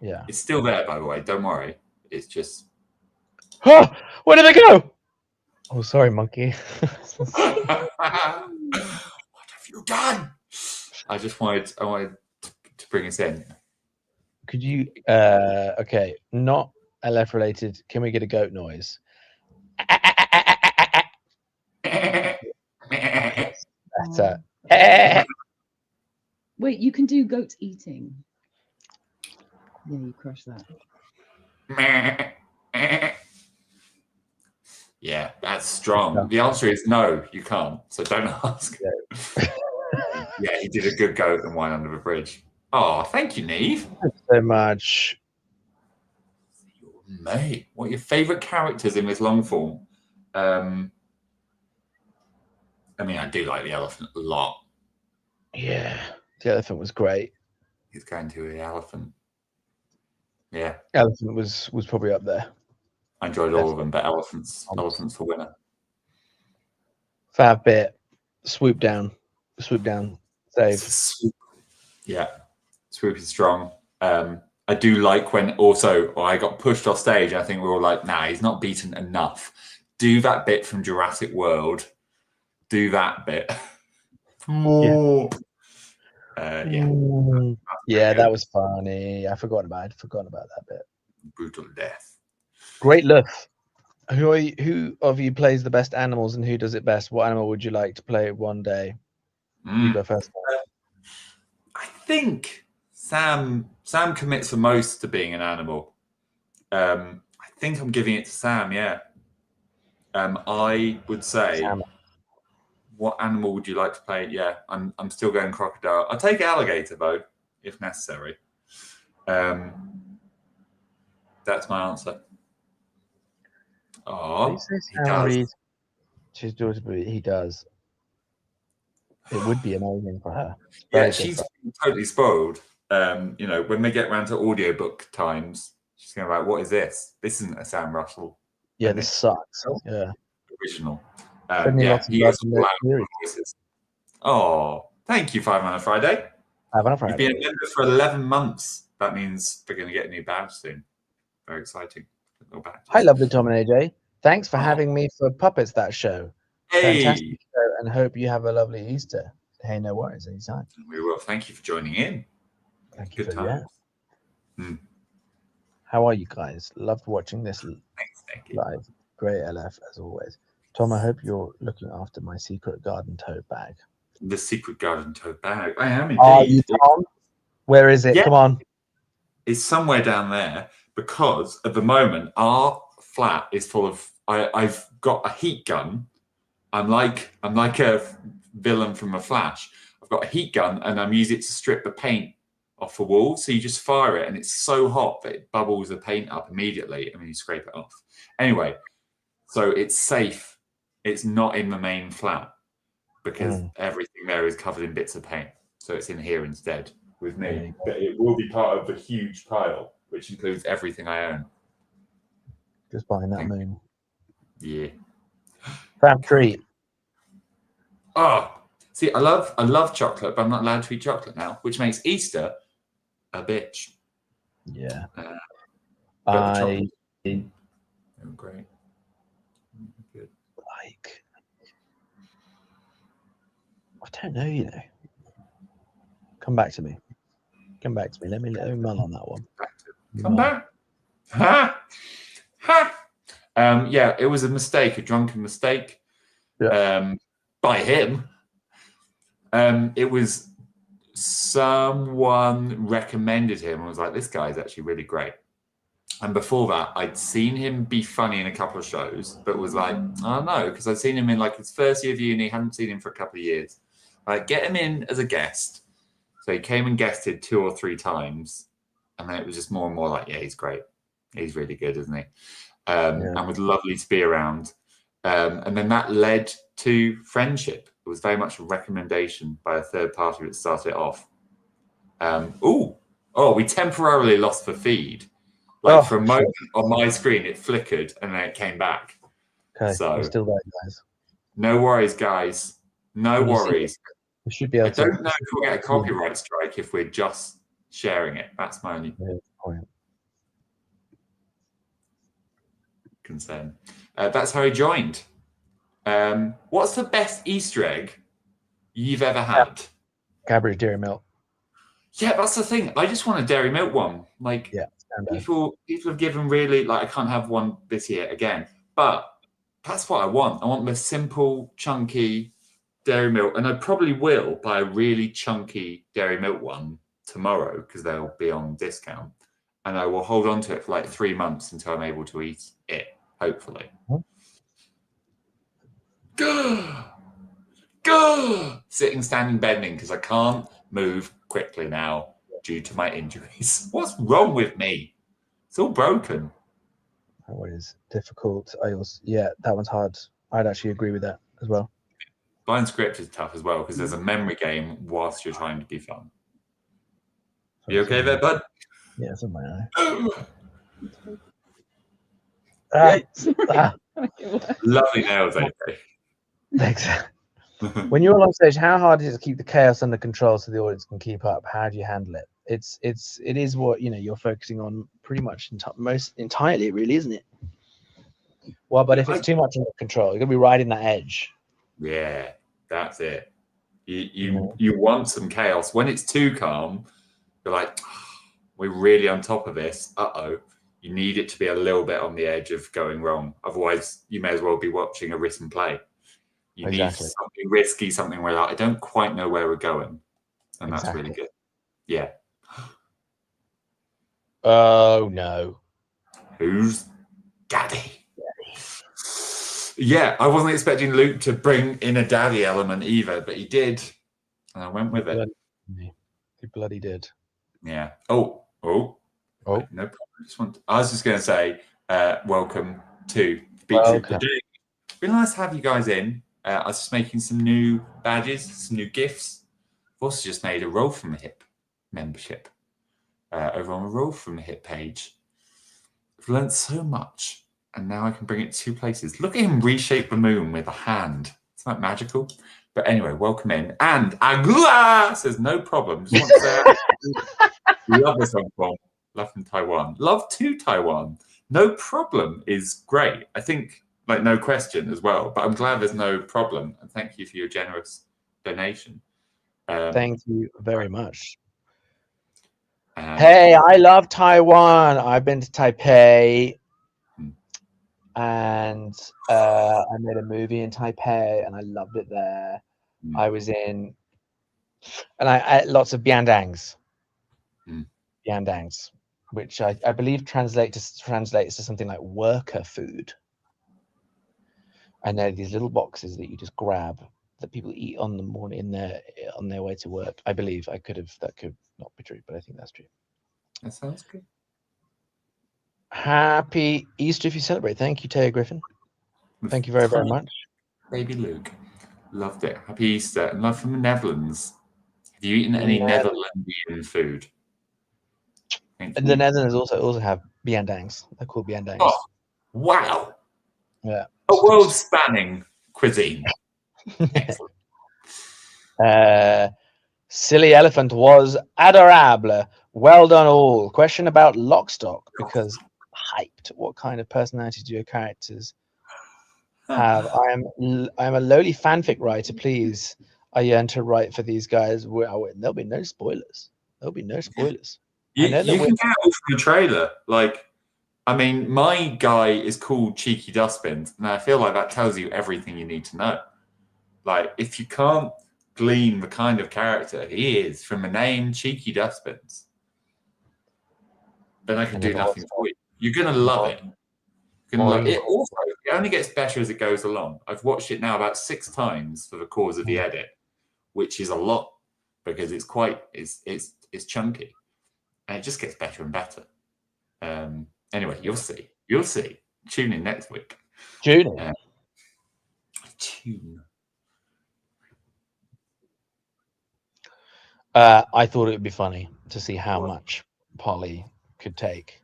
Yeah. It's still there, by the way. Don't worry. It's just. Oh, where did they go? Oh, sorry, monkey. What have you done? I wanted to bring us in. Could you? Okay, not LF related. Can we get a goat noise? Better. Wait, you can do goat eating. Yeah, you crush that. Yeah, that's strong. No. The answer is no, you can't. So don't ask. Yeah, he did a good goat and wine under the bridge. Oh, thank you, Neve. Thanks so much. Mate, what are your favourite characters in this long form? I mean, I do like the elephant a lot. Yeah, the elephant was great. He's going to the elephant. Yeah. Elephant was probably up there. I enjoyed all of them, but elephant's the winner. Fab bit. Swoop down. Save. Swoop. Yeah. Swoop is strong. I do like when also I got pushed off stage. I think we were all like, nah, he's not beaten enough. Do that bit from Jurassic World. Do that bit. More. Yeah, that was funny. I forgot about that bit. Brutal death. Great Luff. Who of you plays the best animals and who does it best? What animal would you like to play one day? You go first. I think Sam commits the most to being an animal. I think I'm giving it to Sam. Yeah. I would say, Sam. what animal would you like to play? Yeah, I'm still going crocodile. I'll take alligator though, if necessary. That's my answer. Oh, He says he does. reads to his daughter, but he does. It would be amazing for her. Yeah, she's totally spoiled. You know, when they get around to audiobook times, she's going to be like, what is this? This isn't a Sam Russell. Yeah, this sucks. Yeah. Original. Yeah, he gets loud voices. Oh, thank you, 5 on a Friday. 5 on a Friday. You've been a member for 11 months. That means we're going to get a new badge soon. Very exciting. Hi, lovely Tom and AJ. Thanks for having me for Puppets That Show. Hey. Fantastic show, and hope you have a lovely Easter. Hey, no worries, anytime. We will. Thank you for joining in. Thank you. Good time. How are you guys? Loved watching this live. Great LF as always. Tom, I hope you're looking after my secret garden tote bag. The secret garden tote bag. I am indeed. Are you, Tom? Where is it? Yeah. Come on. It's somewhere down there because at the moment our flat is full of. I've got a heat gun. I'm like a villain from a Flash. I've got a heat gun and I'm using it to strip the paint off the wall. So you just fire it and it's so hot that it bubbles the paint up immediately and then you scrape it off. Anyway, so it's safe. It's not in the main flat because everything there is covered in bits of paint. So it's in here instead with me. But it will be part of the huge pile, which includes everything I own. Just buying that moon. Yeah. Fab treat. Oh, see, I love chocolate, but I'm not allowed to eat chocolate now, which makes Easter a bitch. Yeah. Oh, great. Good. Like, I don't know, you know. Come back to me. Come back to me. Let me mull on that one. Come back. Ha! Ha! Yeah, it was a mistake, a drunken mistake. Yeah. By him. It was someone recommended him and was like, this guy's actually really great. And before that, I'd seen him be funny in a couple of shows, but was like, I don't know, because I'd seen him in like his first year of uni, hadn't seen him for a couple of years. Like, get him in as a guest. So he came and guested 2 or 3 times. And then it was just more and more like, yeah, he's great. He's really good, isn't he? And was lovely to be around. And then that led to friendship. It was very much a recommendation by a third party that started it off. We temporarily lost the feed. Like for a moment on my screen, it flickered and then it came back. Okay, so we're still there, guys. No worries, guys. No worries. We should be able to. I don't know if we'll get a copyright strike if we're just sharing it. That's my only point. Concern. That's how he joined. What's the best Easter egg you've ever had? Cadbury Dairy Milk. Yeah, that's the thing. I just want a Dairy Milk one. Like, people have given really, like, I can't have one this year again. But that's what I want. I want the simple, chunky Dairy Milk. And I probably will buy a really chunky Dairy Milk one tomorrow because they'll be on discount. And I will hold on to it for like 3 months until I'm able to eat it, hopefully. Sitting, standing, bending because I can't move quickly now due to my injuries. What's wrong with me? It's all broken. That one is difficult. That one's hard. I'd actually agree with that as well. Blind script is tough as well because there's a memory game whilst you're trying to be fun. You okay there, bud? Yeah, it's on my eye. Lovely nails, AJ. Thanks. When you're on stage, how hard is it to keep the chaos under control so the audience can keep up? How do you handle it? It is what you're focusing on pretty much most entirely, really, isn't it? Well, but if it's too much under control, you're gonna be riding that edge. Yeah, that's it. You want some chaos. When it's too calm, you're like, we're really on top of this. You need it to be a little bit on the edge of going wrong. Otherwise, you may as well be watching a written play. You need something risky, something where I don't quite know where we're going. And that's really good. Yeah. Oh, no. Who's daddy? Yeah, I wasn't expecting Luke to bring in a daddy element either, but he did. And I went with it. He bloody did. Yeah. Oh. Wait, no problem. I was just going to say, welcome to Beat Troop the Day. It's been nice to have you guys in. I was just making some new badges, some new gifts. I've also just made a Roll From the Hip membership over on the Roll From the Hip page. I've learned so much, and now I can bring it to 2 places. Look at him reshape the moon with a hand. Isn't that magical? But anyway, welcome in. And Agua says, no problem. Just want to say, love this Hong Kong. Love from Taiwan. Love to Taiwan. No problem is great. I think, like, no question as well. But I'm glad there's no problem. And thank you for your generous donation. Thank you very much. Hey, I love Taiwan. I've been to Taipei. And I made a movie in Taipei, and I loved it there. I was in, and I ate lots of biandangs, which I believe translates to something like worker food. And they're these little boxes that you just grab that people eat on the morning on their way to work. I believe that could not be true, but I think that's true. That sounds good. Happy Easter if you celebrate. Thank you, Taya Griffin. Thank you very, very much. Baby Luke. Loved it. Happy Easter. And love from the Netherlands. Have you eaten any Netherlandian food? The Netherlands also have biandangs. They're called biandangs. Oh, wow. Yeah. A world-spanning cuisine. Excellent. Silly Elephant was adorable. Well done all. Question about Lockstock, because hyped. What kind of personality do your characters have? I am a lowly fanfic writer. Please, I yearn to write for these guys. There'll be no spoilers. There'll be no spoilers. You can tell from the trailer. Like, I mean, my guy is called Cheeky Dustbins, and I feel like that tells you everything you need to know. Like, if you can't glean the kind of character he is from the name Cheeky Dustbins, then I can do nothing for you. You're going to love it. You're gonna love it. Also, it only gets better as it goes along. I've watched it now about 6 times for the cause of the edit, which is a lot because it's quite it's chunky, and it just gets better and better. Anyway, you'll see. You'll see. Tune in next week. Tune in. I thought it would be funny to see how much Polly could take.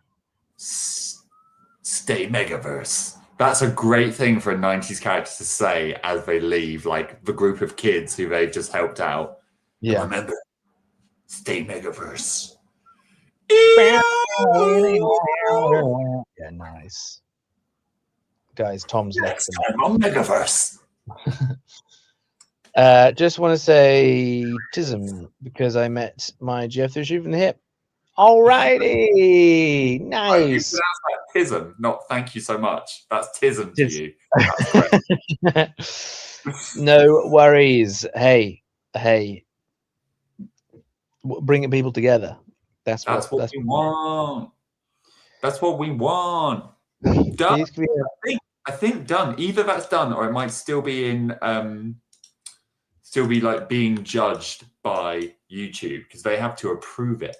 Stay Megaverse. That's a great thing for a 90s character to say as they leave, like the group of kids who they've just helped out. Yeah. And remember, stay Megaverse. Yeah, nice. Guys, Tom's left. I'm on Megaverse. Just want to say Tism because I met my GF3 from the hip. Alrighty, nice. You pronounce that Tism, not thank you so much. That's Tism to you. That's great. No worries. Hey, bringing people together. That's what we want. That's what we want. Done. I think done. Either that's done, or it might still be in. Still be like being judged by YouTube because they have to approve it.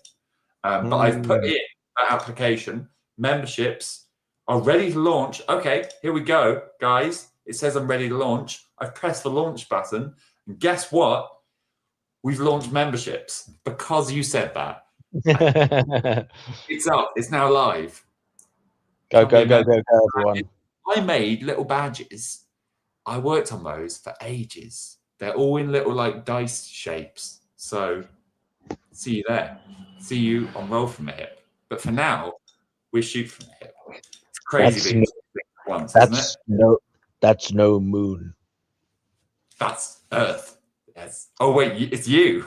But I've put in that application. Memberships are ready to launch. Okay, here we go, guys. It says I'm ready to launch. I've pressed the launch button, and guess what? We've launched memberships because you said that. It's up. It's now live. Go, everyone. I made little badges. I worked on those for ages. They're all in little like dice shapes. So see you there. See you on Roll From the Hip. But for now, we shoot from the hip. It's crazy being once, isn't it? That's no moon. That's Earth. Yes. Oh wait, it's you.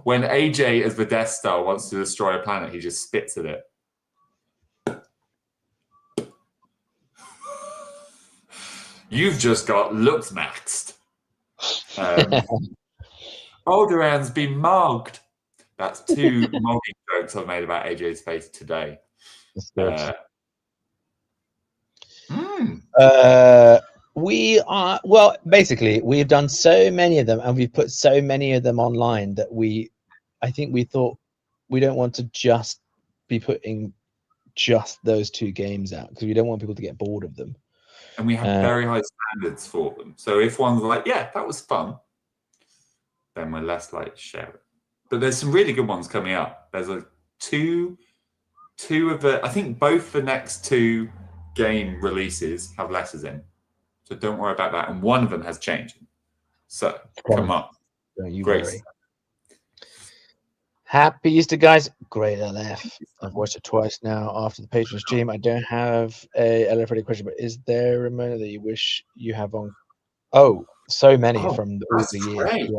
When AJ as the Death Star wants to destroy a planet, he just spits at it. You've just got looked maxed. Alderan's been mugged. That's 2 mugging jokes I've made about AJ's face today. That's good. We are, well, basically, we've done so many of them and we've put so many of them online that I think we thought we don't want to just be putting just those 2 games out because we don't want people to get bored of them. And we have very high standards for them. So if one's like, yeah, that was fun, then we're less likely to share it. But there's some really good ones coming up. There's like two of the, I think both the next 2 game releases have letters in. So don't worry about that. And one of them has changed. So come on. Great. Happy Easter, guys. Great LF. I've watched it twice now after the Patreon stream. I don't have a LF ready question, but is there a moment that you wish you have on? Oh, so many from all the years.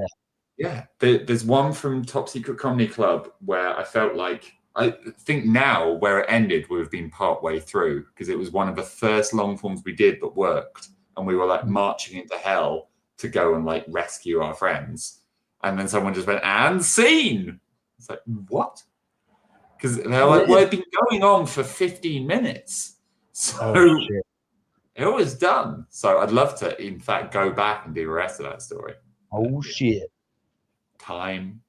Yeah. There's one from Top Secret Comedy Club where I felt like, I think now where it ended would have been part way through because it was one of the first long forms we did but worked. And we were like marching into hell to go and like rescue our friends. And then someone just went, and scene. It's like, what? Because they're like, well, it's been going on for 15 minutes. So it was done. So I'd love to, in fact, go back and do the rest of that story. Oh, shit. Time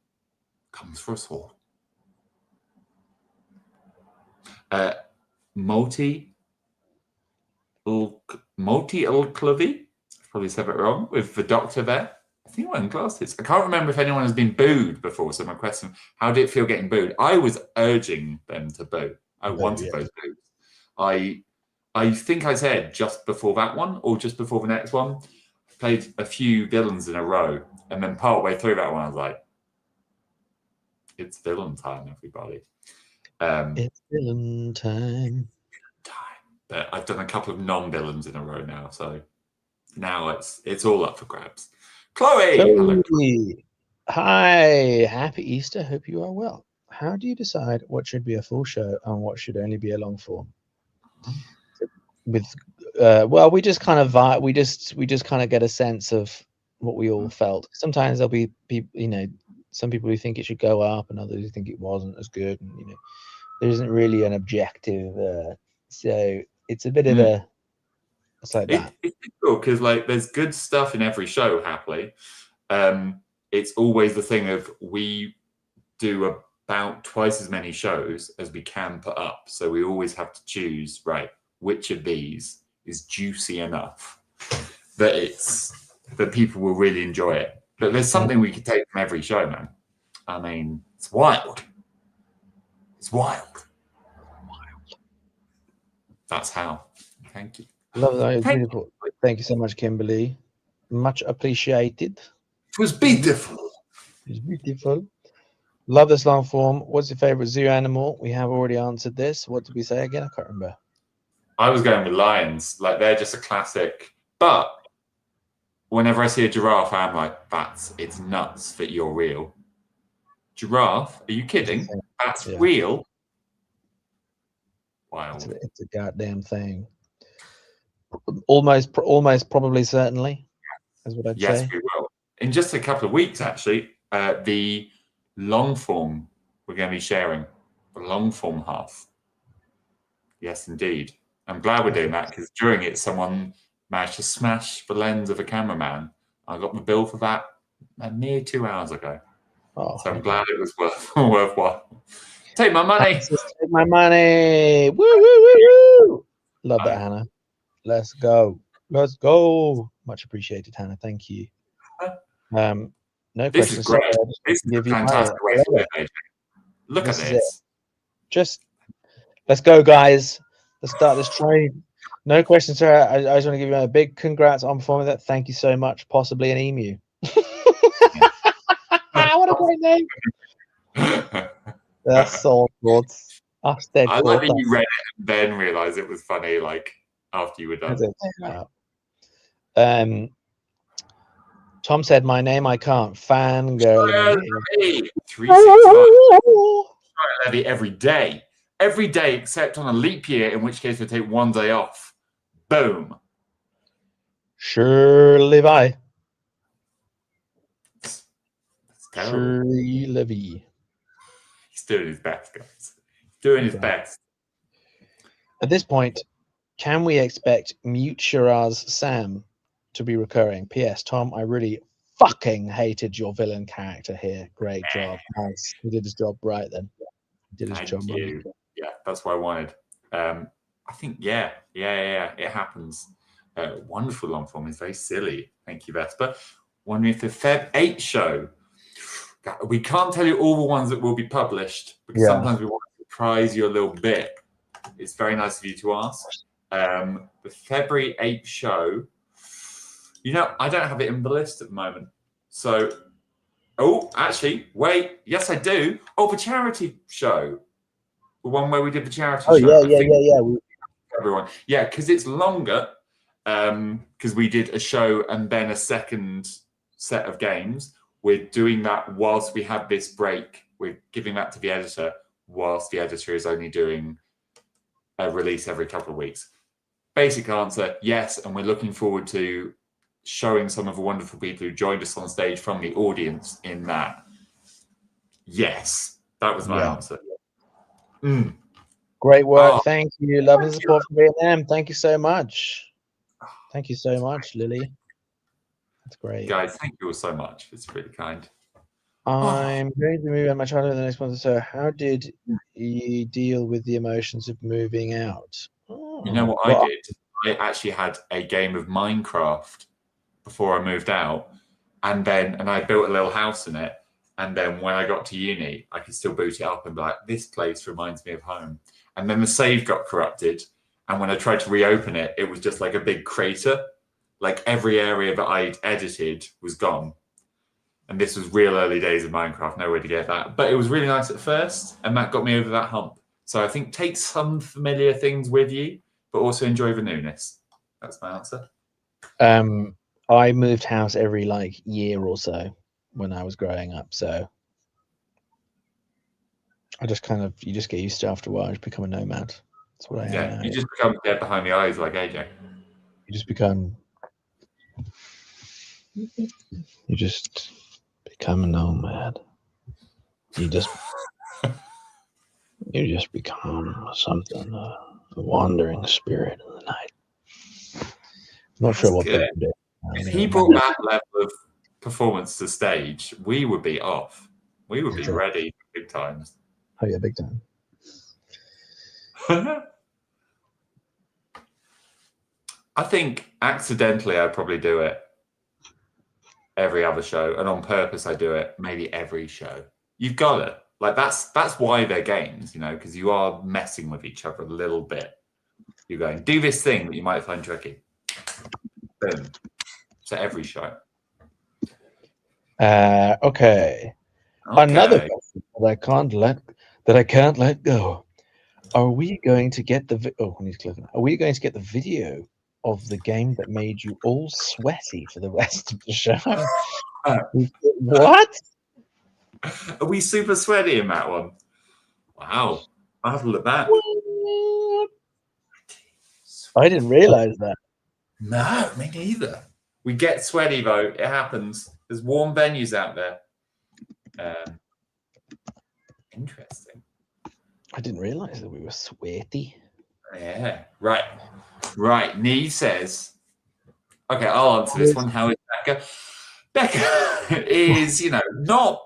comes for us all. Moti Ulclavy, probably said it wrong, with the doctor there. I think wearing glasses. I can't remember if anyone has been booed before. So my question: how did it feel getting booed? I was urging them to boo. I wanted those boos. I think I said just before that one or just before the next one, I played a few villains in a row, and then partway through that one, I was like, "It's villain time, everybody." It's villain time. But I've done a couple of non-villains in a row now, so now it's all up for grabs. Chloe! Hello. Hi, happy Easter. Hope you are well. How do you decide what should be a full show and what should only be a long form? Well, we just kind of we just kind of get a sense of what we all felt. Sometimes there'll be people, some people who think it should go up and others who think it wasn't as good, and there isn't really an objective. So it's a bit of a. It's like that. It's cool because like there's good stuff in every show. Happily, it's always the thing of we do about twice as many shows as we can put up, so we always have to choose which of these is juicy enough that people will really enjoy it. But there's something we could take from every show, man. I mean, it's wild. It's wild. That's how. Thank you. Love that. Beautiful. Thank you so much, Kimberly. Much appreciated. It was beautiful. It was beautiful. Love this long form. What's your favorite zoo animal? We have already answered this. What did we say again? I can't remember. I was going with lions. Like they're just a classic. But whenever I see a giraffe, I'm like, it's nuts that you're real. Giraffe? Are you kidding? That's real. Wild. It's a goddamn thing. Almost, probably, certainly, is what I'd say. Yes, we will. In just a couple of weeks, actually, the long form we're going to be sharing, the long form half. Yes, indeed. I'm glad we're doing that because during it, someone managed to smash the lens of a cameraman. I got the bill for that a mere 2 hours ago. So I'm glad it was worthwhile. Take my money. Take my money. Woo, woo, woo, woo. Love that, Hannah. Let's go. Let's go. Much appreciated, Hannah. Thank you. No this questions. Is great. This is a fantastic way to live. Look at this. Just let's go, guys. Let's start this train. No questions, sir. I just want to give you a big congrats on performing that. Thank you so much. Possibly an emu. What a great name. That's so good. I like that you read it and then realized it was funny, like after you were done. Tom said, "My name I can't." Fangirl. 365. Every day. Every day except on a leap year, in which case we take one day off. Boom. Shirley Terrible. Levy. He's doing his best, guys. Doing his best. At this point, can we expect Mute Shiraz Sam to be recurring? P.S. Tom, I really fucking hated your villain character here. Great job. Nice. He did his job right then. He did his job right. Yeah, that's what I wanted. I think, yeah, it happens. Wonderful long form. It's very silly. Thank you, Vesper. Wondering if the Feb 8 show, we can't tell you all the ones that will be published because sometimes we want to surprise you a little bit. It's very nice of you to ask. The February 8 show, I don't have it in the list at the moment. So, actually, wait. Yes, I do. Oh, the charity show. The one where we did the charity show. Yeah. Everyone. Yeah, because it's longer. Because we did a show and then a second set of games. We're doing that whilst we have this break. We're giving that to the editor whilst the editor is only doing a release every couple of weeks. Basic answer, yes. And we're looking forward to showing some of the wonderful people who joined us on stage from the audience in that. Yes, that was my answer. Great work. Thank you. Love and support from Vietnam. Thank you so much. Thank you so much, Lily. That's great. Guys, thank you all so much. It's really kind. I'm going to be moving out my childhood in the next month or so. How did you deal with the emotions of moving out? You know what I did? I actually had a game of Minecraft before I moved out. And I built a little house in it. And then when I got to uni, I could still boot it up and be like, this place reminds me of home. And then the save got corrupted. And when I tried to reopen it, it was just like a big crater. Like every area that I'd edited was gone. And this was real early days of Minecraft, no way to get that. But it was really nice at first, and that got me over that hump. So I think take some familiar things with you, but also enjoy the newness. That's my answer. I moved house every year or so when I was growing up. So I just you just get used to it after a while. You just become a nomad. That's what I am now. You just become dead behind the eyes like AJ. You just become a nomad. You just become something, a wandering spirit in the night. I'm not sure what people do. If he brought that level of performance to stage, we would be off. We would be ready for big times. Oh yeah, big time. I think accidentally I'd probably do it every other show, and on purpose I do it maybe every show. You've got it. That's why they're games, because you are messing with each other a little bit. You're going, do this thing that you might find tricky. Boom. So every show. Okay. Another question that I can't let go. Are we going to get the Are we going to get the video of the game that made you all sweaty for the rest of the show? What? Are we super sweaty in that one? Wow. I'll have to look back. I didn't realize that. No, me neither. We get sweaty though. It happens. There's warm venues out there. Interesting. I didn't realize that we were sweaty. Yeah. Right. Neve says, okay, I'll answer this one. How is Becca? Becca is, not,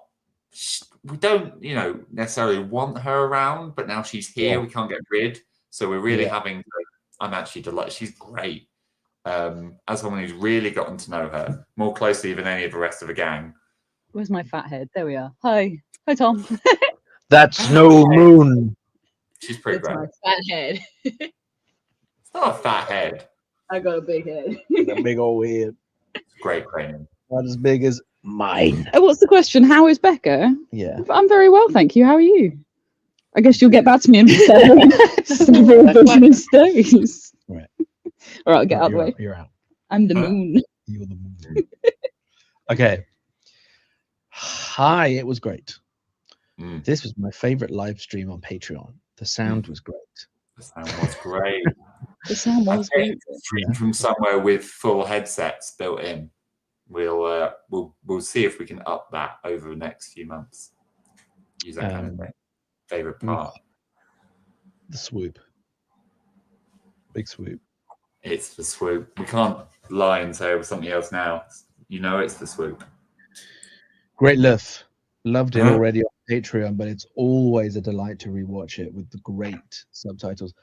we don't, necessarily want her around, but now she's here. We can't get rid. So we're really having to, I'm actually delighted. She's great. As someone who's really gotten to know her more closely than any of the rest of the gang. Where's my fat head? There we are. Hi, Tom. That's no moon. She's pretty great. My fat head. It's not a fat head. I got a big head. A big old head. Great cranium. Not as big as mine. What's the question? How is Becca? Yeah. I'm very well, thank you. How are you? I guess you'll get back to me in several business days. Right. All right, get out of the way. You're out. I'm the moon. You're the moon. Okay. Hi, it was great. This was my favorite live stream on Patreon. The sound was great. The sound was great. The sound was great. Stream from somewhere with full headsets built in. We'll see if we can up that over the next few months. Use that kind of thing. Favorite part. The swoop. Big swoop. It's the swoop. We can't lie and say it was something else now. You know it's the swoop. Great love. Loved it already on Patreon, but it's always a delight to rewatch it with the great subtitles.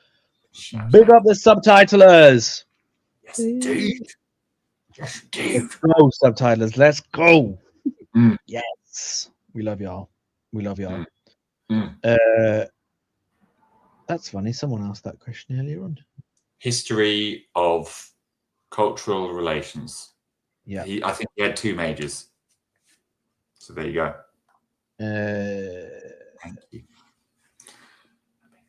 Big up the subtitlers. Yes, dude. Yes, dude. Let's go, subtitlers. Let's go. Yes. We love y'all. We love y'all. That's funny. Someone asked that question earlier on. History of cultural relations. Yeah. I think he had 2 majors. So there you go. Thank you.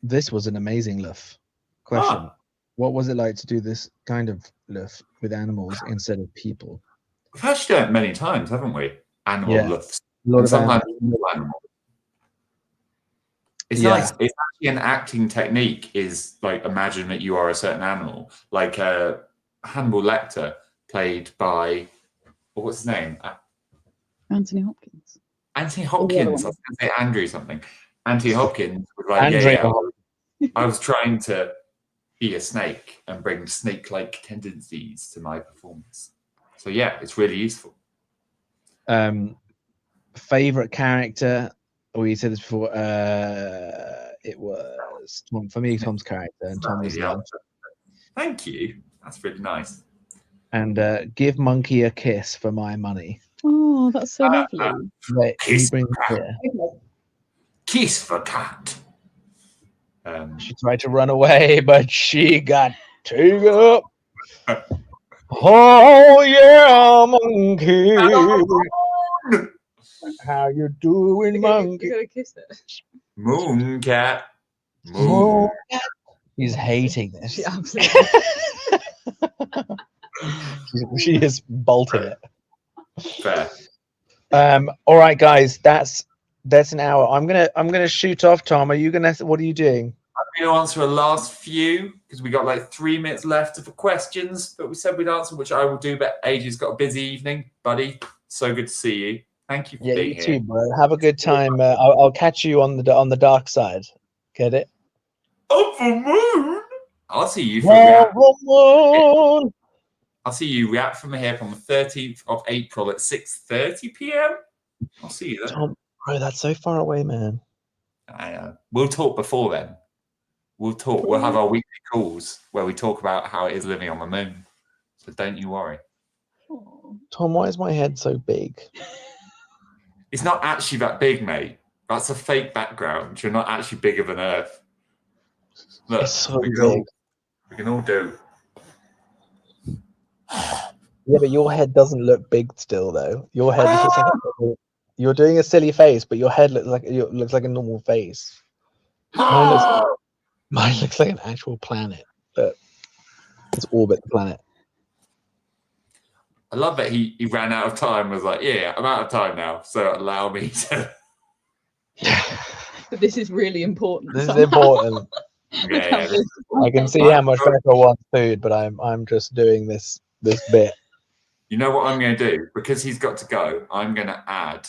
This was an amazing luff. Question. What was it like to do this kind of luff with animals instead of people? We've actually done it many times, haven't we? Animal luffs. A lot of sometimes animals. It's nice. It's actually an acting technique is like imagine that you are a certain animal. Like Hannibal Lecter played by, what's his name? Anthony Hopkins. Anthony Hopkins. I was going to say Andrew something. Anthony Hopkins was like, I was trying to be a snake and bring snake-like tendencies to my performance. So yeah, it's really useful. Favorite character? You said this before. It was Tom. For me, Tom's character, and Tom was the Thank you. That's really nice. And give Monkey a kiss for my money. Oh, that's so lovely. Wait, kiss, bring it here. Kiss for cat. She tried to run away, but she got taken up. Oh yeah, monkey. How you doing, monkey? You're gonna kiss it. Moon cat. Moon. She's hating this. She absolutely. She is bolting it. Fair. All right, guys, that's an hour. I'm gonna shoot off. Tom, what are you doing? I'm going to answer a last few because we got like 3 minutes left for questions, but we said we'd answer, which I will do. But AJ's got a busy evening, buddy. So good to see you. Thank you for being here. Too, bro. Have a good time. I'll catch you on the dark side. Get it? Of the moon. I'll see you. I'll see you react from the hip on the 13th of April at 6:30 p.m. I'll see you then. Tom, bro, that's so far away, man. We'll talk before then. We'll talk. We'll have our weekly calls where we talk about how it is living on the moon. So don't you worry. Tom, why is my head so big? It's not actually that big, mate. That's a fake background. You're not actually bigger than Earth. Look, it's so big. We can all do. Yeah, but your head doesn't look big still, though. Your head looks like you're doing a silly face, but your head looks like a normal face. Mine looks like an actual planet, but it's orbit the planet. I love that he ran out of time. Was like, yeah, I'm out of time now, so allow me to. But this is really important. This is important. Yeah. I can see how much Becca wants food, but I'm just doing this bit. You know what I'm going to do? Because he's got to go, I'm going to I'm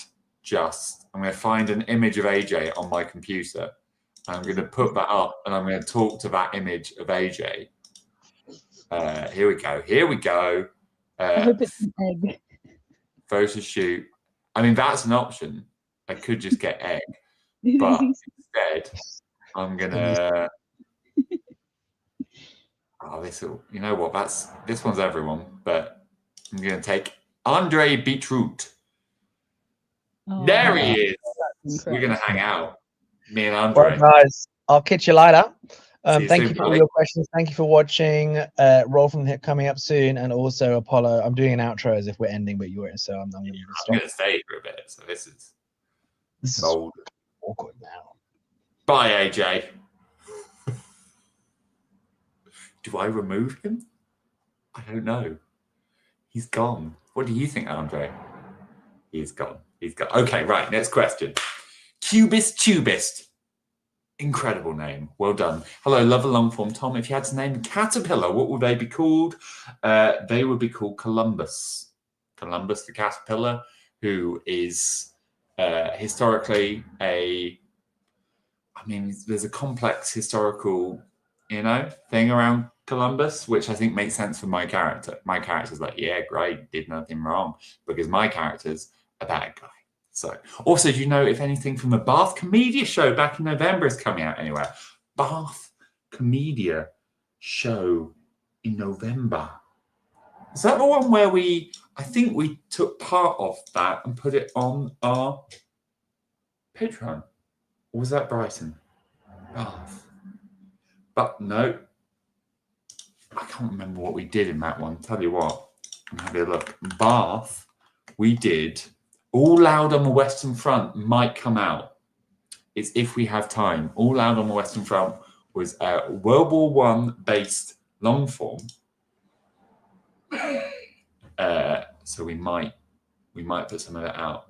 going to find an image of AJ on my computer. I'm going to put that up and I'm going to talk to that image of AJ. Here we go. I hope it's an egg. Photo shoot. I mean, that's an option. I could just get egg. But instead, I'm going to... you know what? This one's everyone, but I'm going to take Andre Beetroot. Oh, there he is. We're going to hang out. Me and Andre. Well, guys, I'll catch you later. Thank you for all buddy. your questions. Thank you for watching. Roll from the Hip coming up soon, and also Apollo. I'm doing an outro as if we're ending, but you're in, so I'm going to stop. I'm going to stay for a bit. So this is bold. Awkward now. Bye, AJ. Do I remove him? I don't know. He's gone. What do you think, Andre? He's gone. Okay, right. Next question. Cubist. Incredible name. Well done. Hello, love a long form. Tom, if you had to name a caterpillar, what would they be called? They would be called Columbus. Columbus the caterpillar, who is historically there's a complex historical, thing around Columbus, which I think makes sense for my character. My character's like, yeah, great, did nothing wrong, because my character's a bad guy. So, also, do you know if anything from the Bath Comedia show back in November is coming out anywhere? Bath Comedia show in November. Is that the one where I think we took part of that and put it on our Patreon? Or was that Brighton? Bath. But no, I can't remember what we did in that one. Tell you what, I'm having a look. Bath, we did All Loud on the Western Front might come out. It's If We Have Time. All Loud on the Western Front was a World War I based long form. So we might put some of that out.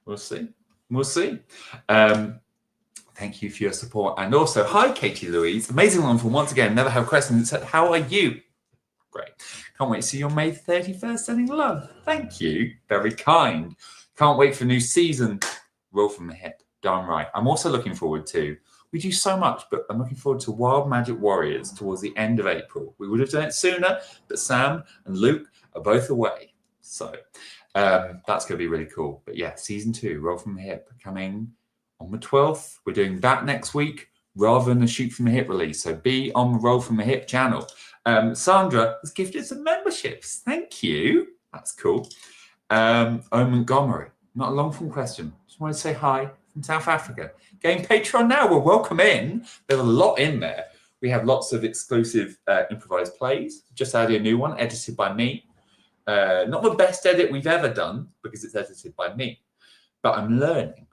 We'll see. We'll see. Thank you for your support. And also, hi, Katie Louise. Amazing long form once again. Never have questions. It said, how are you? Great. Can't wait to see your May 31st sending love. Thank you. Very kind. Can't wait for a new season. Roll from the hip. Darn right. I'm also looking forward to, we do so much, but I'm looking forward to Wild Magic Warriors towards the end of April. We would have done it sooner, but Sam and Luke are both away. So that's going to be really cool. But yeah, season 2, Roll from the Hip, coming on the 12th. We're doing that next week rather than the Shoot from the Hip release. So be on the Roll from the Hip channel. Sandra has gifted some memberships. Thank you. That's cool. Montgomery, not a long form question. Just wanted to say hi from South Africa. Getting Patreon now. Well, welcome in. There's a lot in there. We have lots of exclusive improvised plays. Just added a new one, edited by me. Not the best edit we've ever done because it's edited by me, but I'm learning.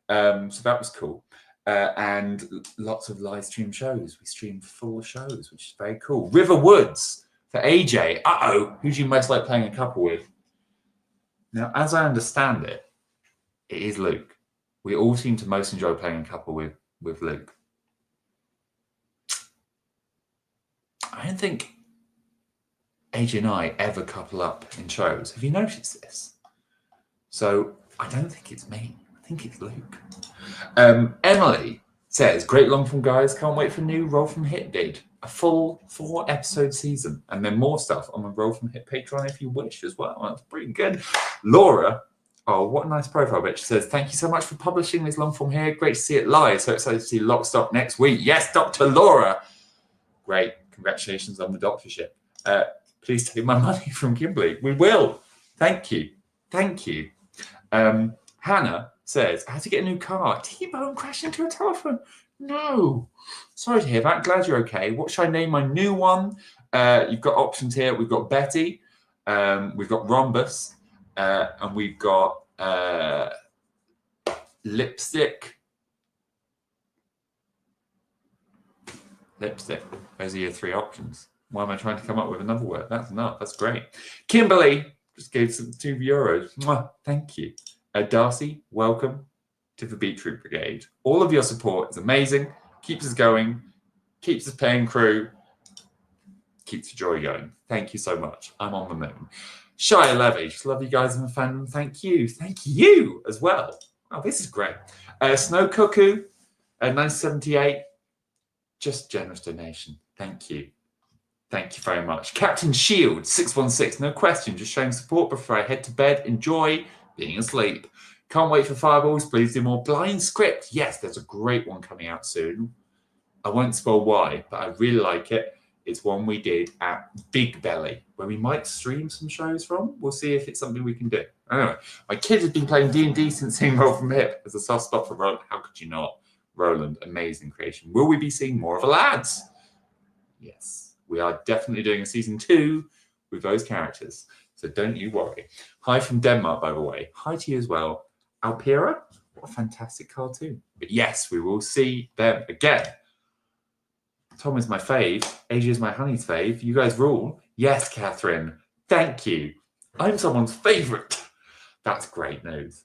So that was cool. And lots of live stream shows. We stream full shows, which is very cool. River Woods for AJ. Who do you most like playing a couple with? Now, as I understand it, it is Luke. We all seem to most enjoy playing a couple with Luke. I don't think AJ and I ever couple up in shows. Have you noticed this? So I don't think it's me. I think it's Luke. Emily says, great long form guys. Can't wait for new Roll from Hit vid. A full 4-episode season. And then more stuff on the Roll from Hit Patreon if you wish as well. That's pretty good. Laura, oh, what a nice profile bitch. She says, thank you so much for publishing this long form here. Great to see it live. So excited to see Lock Stock next week. Yes, Dr. Laura. Great. Congratulations on the doctorship. Please take my money from Kimberly. We will. Thank you. Thank you. Hannah says, I had to get a new car. T-bone crashed into a telephone. No. Sorry to hear that. Glad you're okay. What should I name my new one? You've got options here. We've got Betty. We've got Rhombus. And we've got Lipstick. Lipstick. Those are your 3 options. Why am I trying to come up with another word? That's enough. That's great. Kimberly just gave some €2. Mwah, thank you. Darcy, welcome to the Beetroot Brigade. All of your support is amazing. Keeps us going. Keeps us paying crew. Keeps the joy going. Thank you so much. I'm on the moon. Shia Levy, just love you guys in the fandom. Thank you. Thank you as well. Oh, this is great. Snow Cuckoo, 978. Just generous donation. Thank you. Thank you very much. Captain Shield, 616. No question. Just showing support before I head to bed. Enjoy being asleep. Can't wait for Fireballs. Please do more. Blind Script. Yes, there's a great one coming out soon. I won't spoil why, but I really like it. It's one we did at Big Belly, where we might stream some shows from. We'll see if it's something we can do. Anyway, my kid has been playing D&D since seeing Roll from Hip. There's a soft spot for Roland. How could you not? Roland, amazing creation. Will we be seeing more of the lads? Yes, we are definitely doing a season 2 with those characters. So don't you worry. Hi from Denmark, by the way. Hi to you as well. Alpira, what a fantastic cartoon. But yes, we will see them again. Tom is my fave. AJ is my honey's fave. You guys rule. Yes, Catherine. Thank you. I'm someone's favourite. That's great news.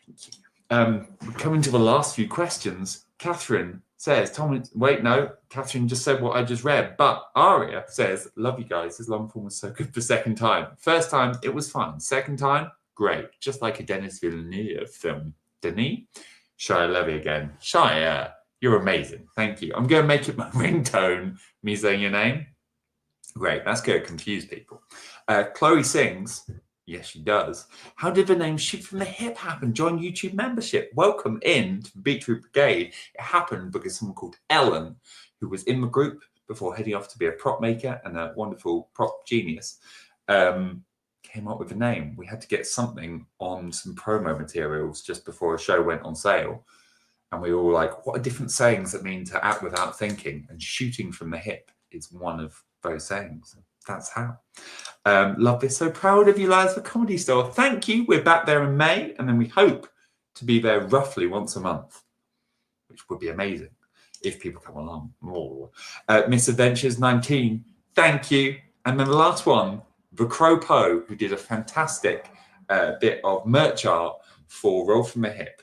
Thank you. We're coming to the last few questions. Catherine says, Catherine just said what I just read, but Aria says, love you guys. This long form was so good the second time. First time, it was fun. Second time, great. Just like a Denis Villeneuve film. Denis? Shia Levy again. Shia, you're amazing. Thank you. I'm going to make it my ringtone, me saying your name. Great. That's going to confuse people. Chloe sings. Yes, she does. How did the name Shoot from the Hip happen? Join YouTube membership. Welcome in to Beetroot Brigade. It happened because someone called Ellen, who was in the group before heading off to be a prop maker and a wonderful prop genius, came up with a name. We had to get something on some promo materials just before a show went on sale. And we were all like, what are different sayings that mean to act without thinking? And shooting from the hip is one of those sayings. That's how. Love this. So proud of you, lads, for Comedy Store. Thank you. We're back there in May, and then we hope to be there roughly once a month, which would be amazing if people come along. Misadventures 19, thank you. And then the last one, the Crow Poe, who did a fantastic bit of merch art for Roll from the Hip.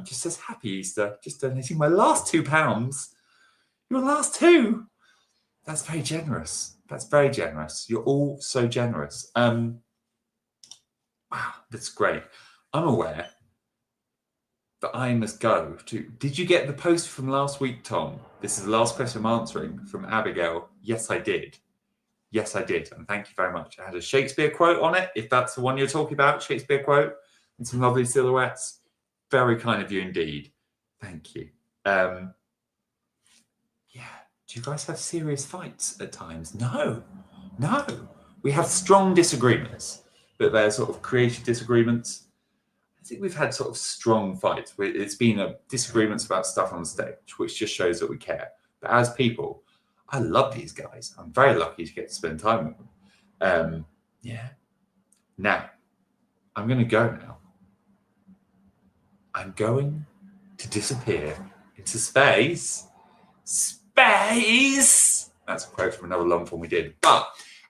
Just says, happy Easter. Just donating my last £2. Your last two? That's very generous. That's very generous. You're all so generous. Wow, that's great. I'm aware that I must go to... Did you get the post from last week, Tom? This is the last question I'm answering from Abigail. Yes, I did. Yes, I did. And thank you very much. I had a Shakespeare quote on it, if that's the one you're talking about, Shakespeare quote, and some lovely silhouettes. Very kind of you indeed. Thank you. Yeah. Do you guys have serious fights at times? No. We have strong disagreements, but they're sort of creative disagreements. I think we've had sort of strong fights. It's been disagreements about stuff on stage, which just shows that we care. But as people, I love these guys. I'm very lucky to get to spend time with them. Yeah. Now, I'm going to go now. I'm going to disappear into space. Space! That's a quote from another long form we did. But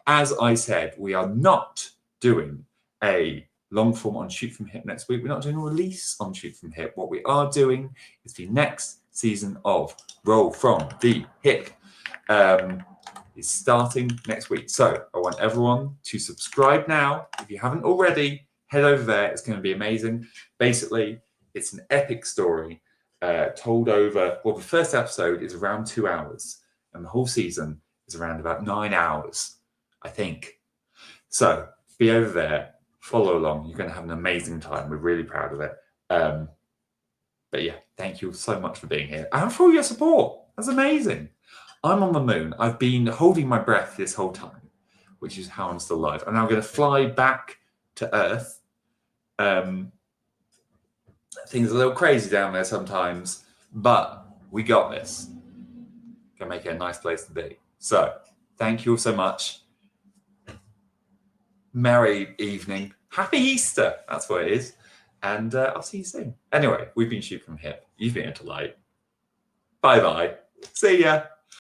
as I said, we are not doing a long form on Shoot from Hip next week. We're not doing a release on Shoot from Hip. What we are doing is the next season of Roll from the Hip is starting next week. So I want everyone to subscribe now. If you haven't already, head over there. It's going to be amazing. Basically, it's an epic story told over, well, the first episode is around 2 hours and the whole season is around about 9 hours, I think. So be over there, follow along. You're going to have an amazing time. We're really proud of it. But yeah, thank you so much for being here and for all your support. That's amazing. I'm on the moon. I've been holding my breath this whole time, which is how I'm still alive. And I'm going to fly back to Earth. Things are a little crazy down there sometimes, but we got this. Gonna make it a nice place to be. So thank you all so much. Merry evening. Happy Easter. That's what it is. And I'll see you soon. Anyway, we've been Shoot from Hip. You've been into light. Bye-bye. See ya.